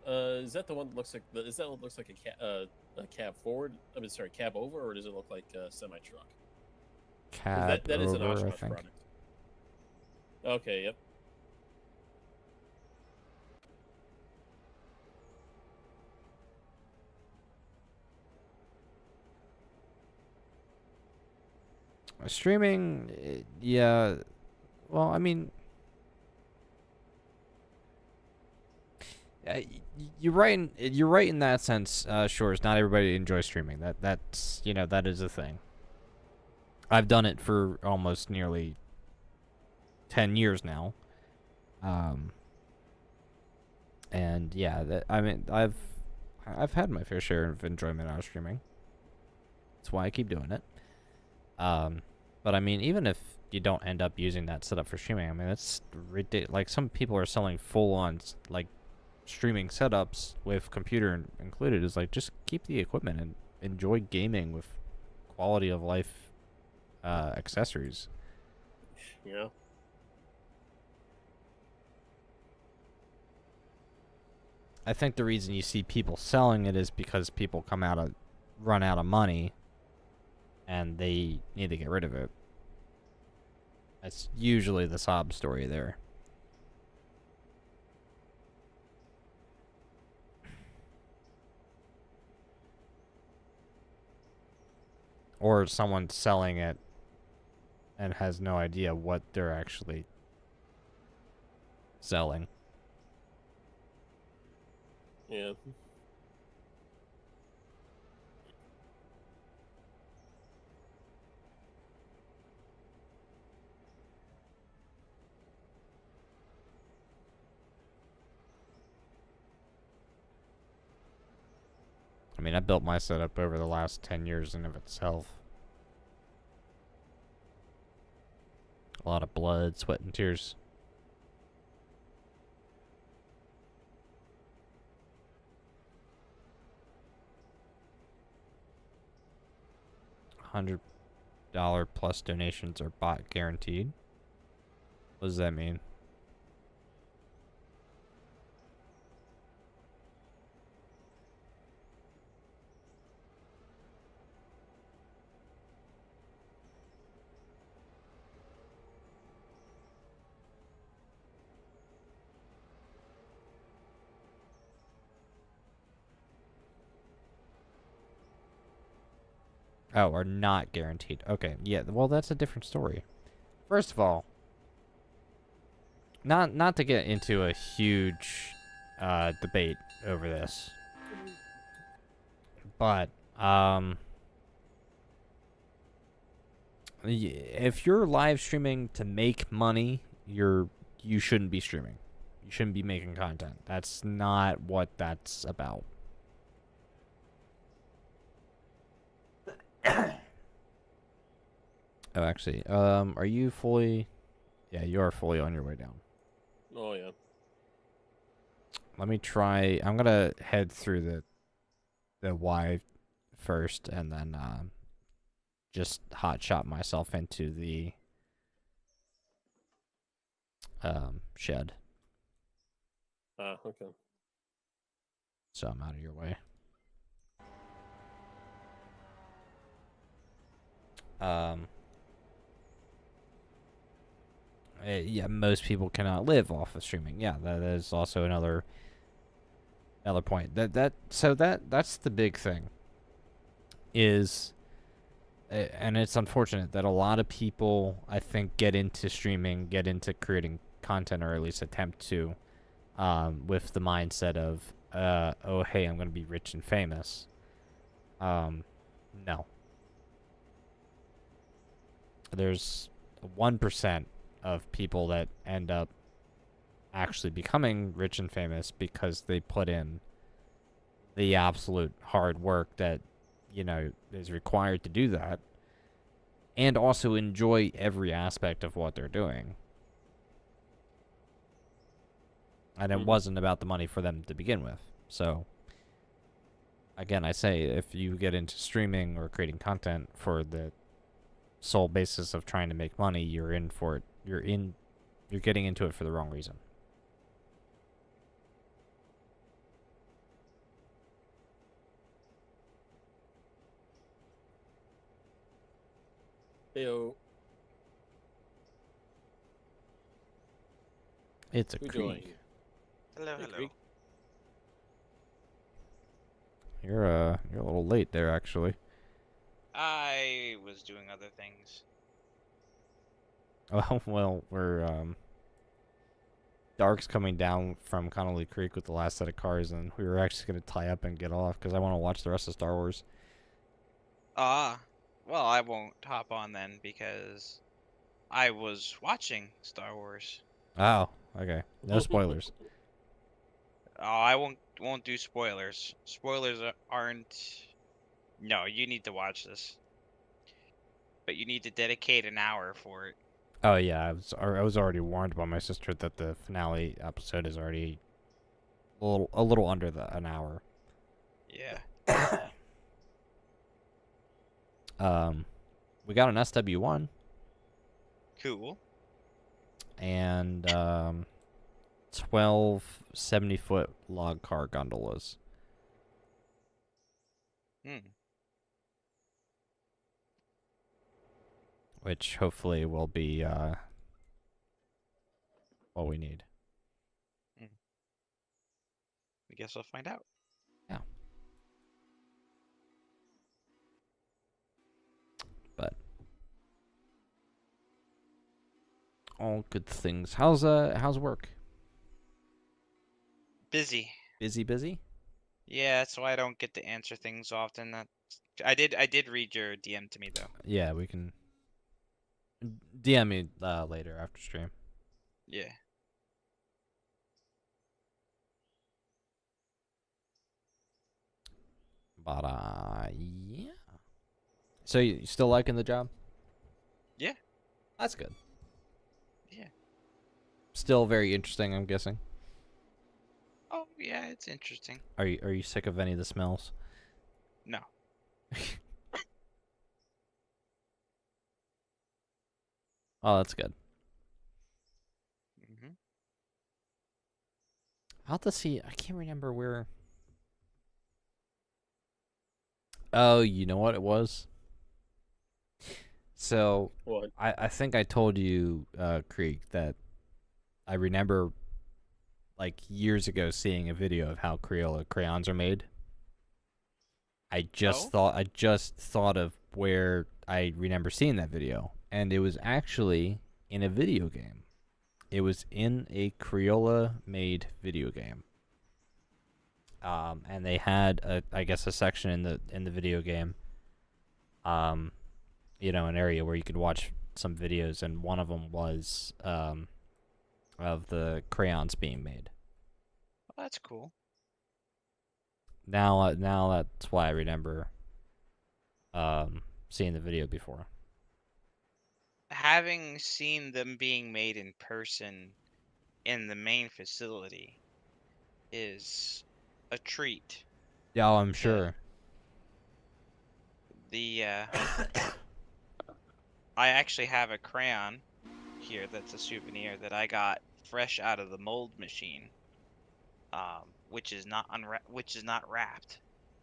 Speaker 2: Is that the one that looks like is that what looks like a cab forward? I mean, sorry, cab over, or does it look like a semi truck?
Speaker 1: Cab
Speaker 2: That is an
Speaker 1: over, I
Speaker 2: Oshkosh
Speaker 1: think.
Speaker 2: product. Okay. Yep.
Speaker 1: Streaming, yeah. Well, I mean, you're right. You're right in that sense. Sure, it's not everybody enjoys streaming. That's that is a thing. I've done it for almost nearly 10 years now. And yeah, I mean, I've had my fair share of enjoyment out of streaming. That's why I keep doing it. But I mean, even if you don't end up using that setup for streaming, I mean, it's ridiculous. Like, some people are selling full-on, like, streaming setups with computer included. Is like, just keep the equipment and enjoy gaming with quality of life accessories.
Speaker 2: Yeah.
Speaker 1: I think the reason you see people selling it is because people run out of money, and they need to get rid of it. That's usually the sob story there. Or someone selling it and has no idea what they're actually selling.
Speaker 2: Yeah.
Speaker 1: I mean, I built my setup over the last 10 years in of itself. A lot of blood, sweat, and tears. $100 plus donations are bot guaranteed. What does that mean? Oh, are not guaranteed. Okay, yeah, well, that's a different story. First of all, not to get into a huge debate over this, but if you're live streaming to make money, you shouldn't be streaming. You shouldn't be making content. That's not what that's about. Oh, actually, are you fully? Yeah, you are fully on your way down.
Speaker 2: Oh yeah.
Speaker 1: Let me try. I'm gonna head through the Y first, and then just hot shot myself into the shed.
Speaker 2: Okay.
Speaker 1: So I'm out of your way. Yeah, most people cannot live off of streaming. Yeah, that is also another point. That's the big thing. And it's unfortunate that a lot of people, I think, get into streaming, get into creating content, or at least attempt to, with the mindset of, oh, hey, I'm going to be rich and famous. No. There's 1% of people that end up actually becoming rich and famous because they put in the absolute hard work that, is required to do that, and also enjoy every aspect of what they're doing. And it wasn't about the money for them to begin with. So, again, I say if you get into streaming or creating content for the sole basis of trying to make money, you're in for it. You're getting into it for the wrong reason.
Speaker 2: Heyo.
Speaker 1: It's a
Speaker 2: Who
Speaker 1: creek.
Speaker 2: joined?
Speaker 6: Hello,
Speaker 2: Hey,
Speaker 6: hello.
Speaker 2: Creek.
Speaker 1: You're a little late there, actually.
Speaker 6: I was doing other things.
Speaker 1: Well, we're Dark's coming down from Connolly Creek with the last set of cars, and we were actually going to tie up and get off because I want to watch the rest of Star Wars.
Speaker 6: Well, I won't hop on then because I was watching Star Wars.
Speaker 1: Oh, okay. No spoilers.
Speaker 6: Oh, I won't do spoilers. Spoilers aren't. No, you need to watch this, but you need to dedicate an hour for it.
Speaker 1: Oh yeah, I was already warned by my sister that the finale episode is already a little under an hour.
Speaker 6: Yeah.
Speaker 1: We got an SW1
Speaker 6: Cool.
Speaker 1: and 12 70-foot log car gondolas. Which hopefully will be what we need.
Speaker 6: I guess I'll find out.
Speaker 1: Yeah. But all good things. How's work?
Speaker 6: Busy.
Speaker 1: Busy?
Speaker 6: Yeah, that's why I don't get to answer things often. I did read your DM to me though.
Speaker 1: Yeah, we can DM me later after stream.
Speaker 6: Yeah.
Speaker 1: But yeah. So you still liking the job?
Speaker 6: Yeah.
Speaker 1: That's good.
Speaker 6: Yeah.
Speaker 1: Still very interesting, I'm guessing.
Speaker 6: Oh yeah, it's interesting.
Speaker 1: Are you sick of any of the smells?
Speaker 6: No.
Speaker 1: Oh, that's good.
Speaker 6: Mm-hmm.
Speaker 1: I'll have to see. I can't remember where. Oh, you know what it was? So,
Speaker 2: What?
Speaker 1: I think I told you, Creek, that I remember, like, years ago seeing a video of how Crayola crayons are made. I just thought of where I remember seeing that video, and it was actually in a video game. It was in a Crayola-made video game. And they had a section in the video game. An area where you could watch some videos, and one of them was of the crayons being made.
Speaker 6: Oh, that's cool.
Speaker 1: Now that's why I remember seeing the video before.
Speaker 6: Having seen them being made in person in the main facility is a treat.
Speaker 1: Yeah, I'm sure.
Speaker 6: I actually have a crayon here that's a souvenir that I got fresh out of the mold machine, which is not wrapped,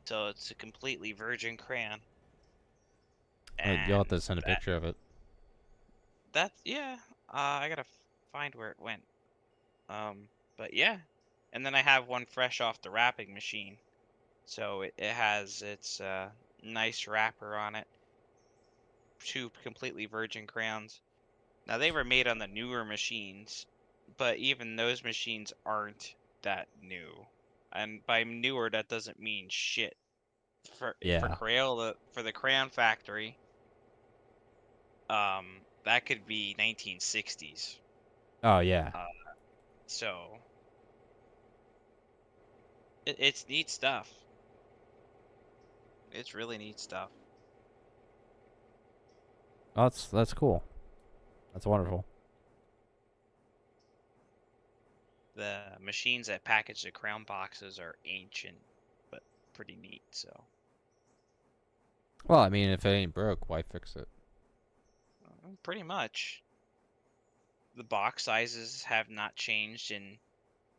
Speaker 6: so it's a completely virgin crayon.
Speaker 1: You'll have to send a picture of it.
Speaker 6: I gotta find where it went. But yeah, and then I have one fresh off the wrapping machine, so it has its nice wrapper on it. 2 completely virgin crayons. Now they were made on the newer machines, but even those machines aren't that new. And by newer, that doesn't mean shit. For Crayola, for the Crayon Factory, that could be 1960s.
Speaker 1: Oh yeah.
Speaker 6: So it's neat stuff. It's really neat stuff.
Speaker 1: Oh, that's cool. That's wonderful.
Speaker 6: The machines that package the crown boxes are ancient, but pretty neat. So
Speaker 1: Well, I mean, if it ain't broke, why fix it?
Speaker 6: pretty much, the box sizes have not changed in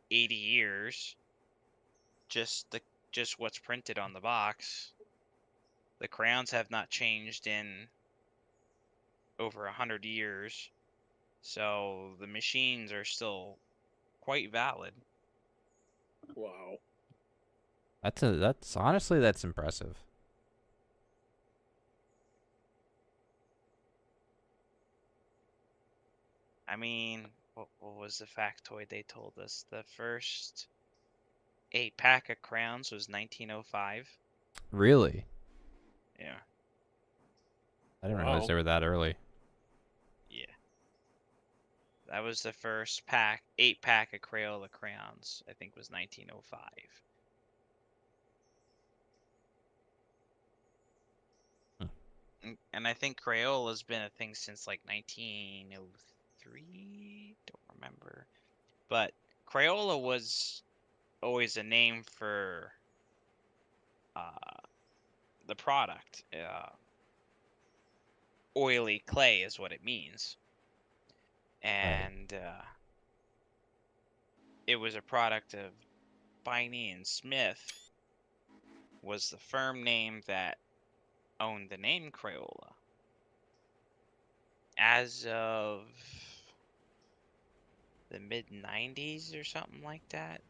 Speaker 6: 80 years. Just what's printed on the box. The crayons have not changed in over 100 years. So the machines are still quite valid.
Speaker 2: Wow.
Speaker 1: That's honestly that's impressive.
Speaker 6: I mean, what was the factoid they told us? The first 8-pack of crayons was 1905.
Speaker 1: Really?
Speaker 6: Yeah.
Speaker 1: I didn't realize
Speaker 2: Wow.
Speaker 1: they were that early.
Speaker 6: Yeah. That was the first 8-pack of Crayola crayons, I think was 1905. And I think Crayola's been a thing since like 1903. Don't remember. But Crayola was always a name for uh, the product. Oily clay is what it means.
Speaker 1: Right.
Speaker 6: And it was a product of Biney and Smith was the firm name that owned the name Crayola. As of the mid 90s or something like that.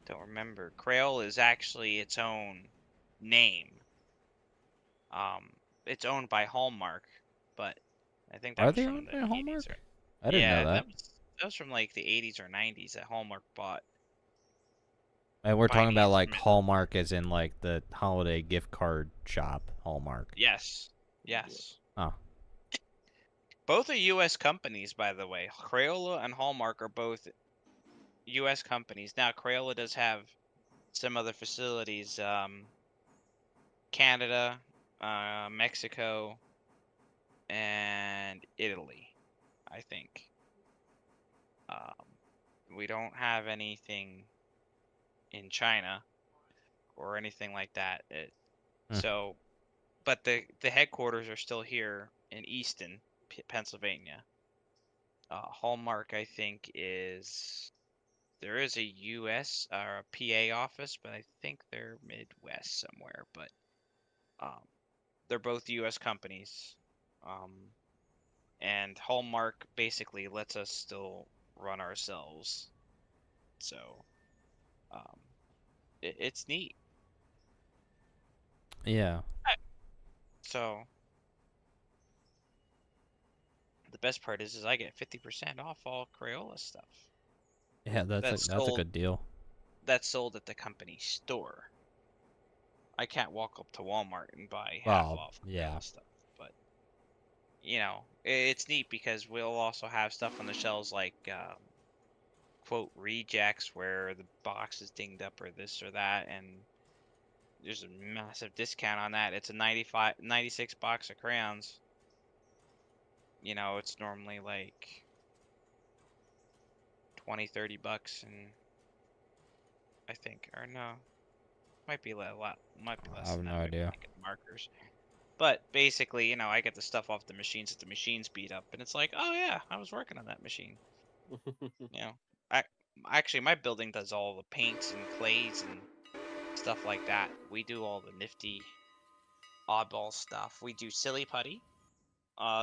Speaker 6: Don't remember. Crayola is actually its own name. It's owned by Hallmark, but I think that
Speaker 1: Are
Speaker 6: was
Speaker 1: they
Speaker 6: from
Speaker 1: owned
Speaker 6: the
Speaker 1: by
Speaker 6: 80s.
Speaker 1: Hallmark? I didn't know
Speaker 6: Yeah,
Speaker 1: that.
Speaker 6: that was from like the 80s or 90s that Hallmark bought
Speaker 1: And we're talking
Speaker 6: Biney
Speaker 1: about
Speaker 6: and
Speaker 1: like
Speaker 6: Smith.
Speaker 1: Hallmark as in like the holiday gift card shop Hallmark.
Speaker 6: Yes. Yes.
Speaker 1: Oh.
Speaker 6: Both are U.S. companies, by the way. Crayola and Hallmark are both U.S. companies. Now, Crayola does have some other facilities, Canada, Mexico, and Italy, I think. We don't have anything in China or anything like that.
Speaker 1: Hmm.
Speaker 6: So, but the headquarters are still here in Easton, Pennsylvania. Hallmark, I think, there is a U.S. or a PA office, but I think they're Midwest somewhere. But um, they're both U.S. companies, um, and Hallmark basically lets us still run ourselves. So um, it's neat.
Speaker 1: Yeah.
Speaker 6: So the best part is I get 50% off all Crayola stuff.
Speaker 1: Yeah,
Speaker 6: That's
Speaker 1: that's a
Speaker 6: sold
Speaker 1: good deal.
Speaker 6: that's sold at the company store. I can't walk up to Walmart and buy half
Speaker 1: Well,
Speaker 6: off
Speaker 1: yeah.
Speaker 6: Crayola stuff, but it's neat because we'll also have stuff on the shelves like quote rejects where the box is dinged up or this or that, and there's a massive discount on that. It's a 96 box of crayons. It's normally like 20-30 bucks, and I think, or no, might be a lot, might be
Speaker 1: I
Speaker 6: less
Speaker 1: have
Speaker 6: than
Speaker 1: no
Speaker 6: that. Maybe
Speaker 1: idea.
Speaker 6: I get markers. But basically, I get the stuff off the machines that the machines beat up, and it's like, oh yeah, I was working on that machine. You know, I actually my building does all the paints and clays and stuff like that. We do all the nifty oddball stuff. We do silly putty.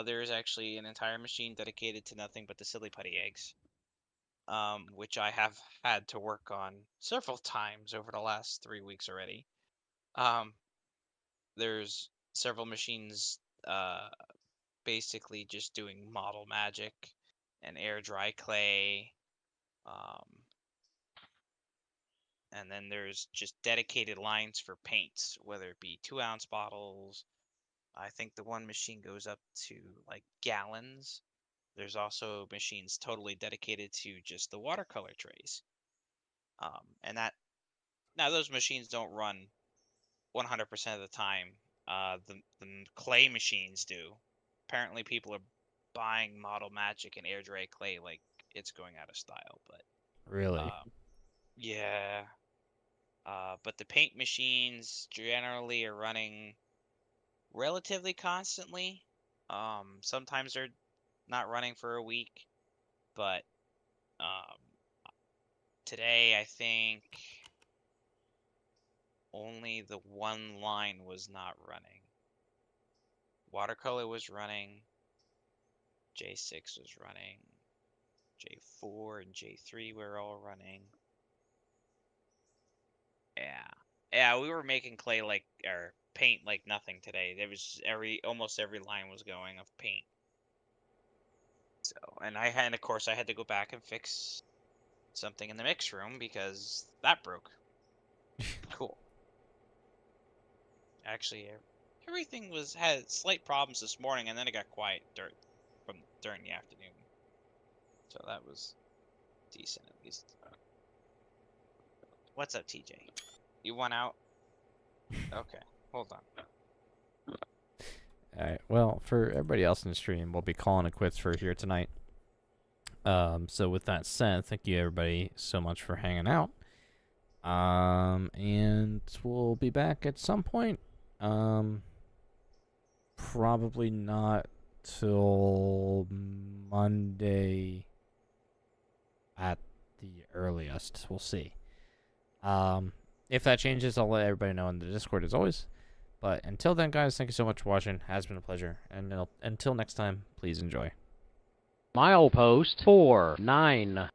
Speaker 6: There's actually an entire machine dedicated to nothing but the silly putty eggs, which I have had to work on several times over the last 3 weeks already. Um, there's several machines, basically just doing model magic and air dry clay. Um, and then there's just dedicated lines for paints, whether it be 2-ounce bottles, I think the one machine goes up to like gallons. There's also machines totally dedicated to just the watercolor trays. And that now those machines don't run 100% of the time. The clay machines do. Apparently, people are buying Model Magic and air dry clay like it's going out of style. But
Speaker 1: Really?
Speaker 6: yeah. But the paint machines generally are running relatively constantly. Sometimes they're not running for a week, but um, today I think only the one line was not running. Watercolor was running, J6 was running, J4 and J3 were all running. Yeah. Yeah, we were making clay like or paint like nothing today. There was almost every line was going of paint. So, and of course I had to go back and fix something in the mix room because that broke. Cool. Actually, everything had slight problems this morning, and then it got quiet during the afternoon. So that was decent at least. What's up, TJ? You want out? Okay, hold on.
Speaker 1: Alright, well, for everybody else in the stream, we'll be calling it quits for here tonight. So with that said, thank you everybody so much for hanging out. And we'll be back at some point. Probably not till Monday at the earliest. We'll see. If that changes, I'll let everybody know in the Discord as always. But until then, guys, thank you so much for watching. Has been a pleasure. And until next time, please enjoy.
Speaker 3: Milepost 49.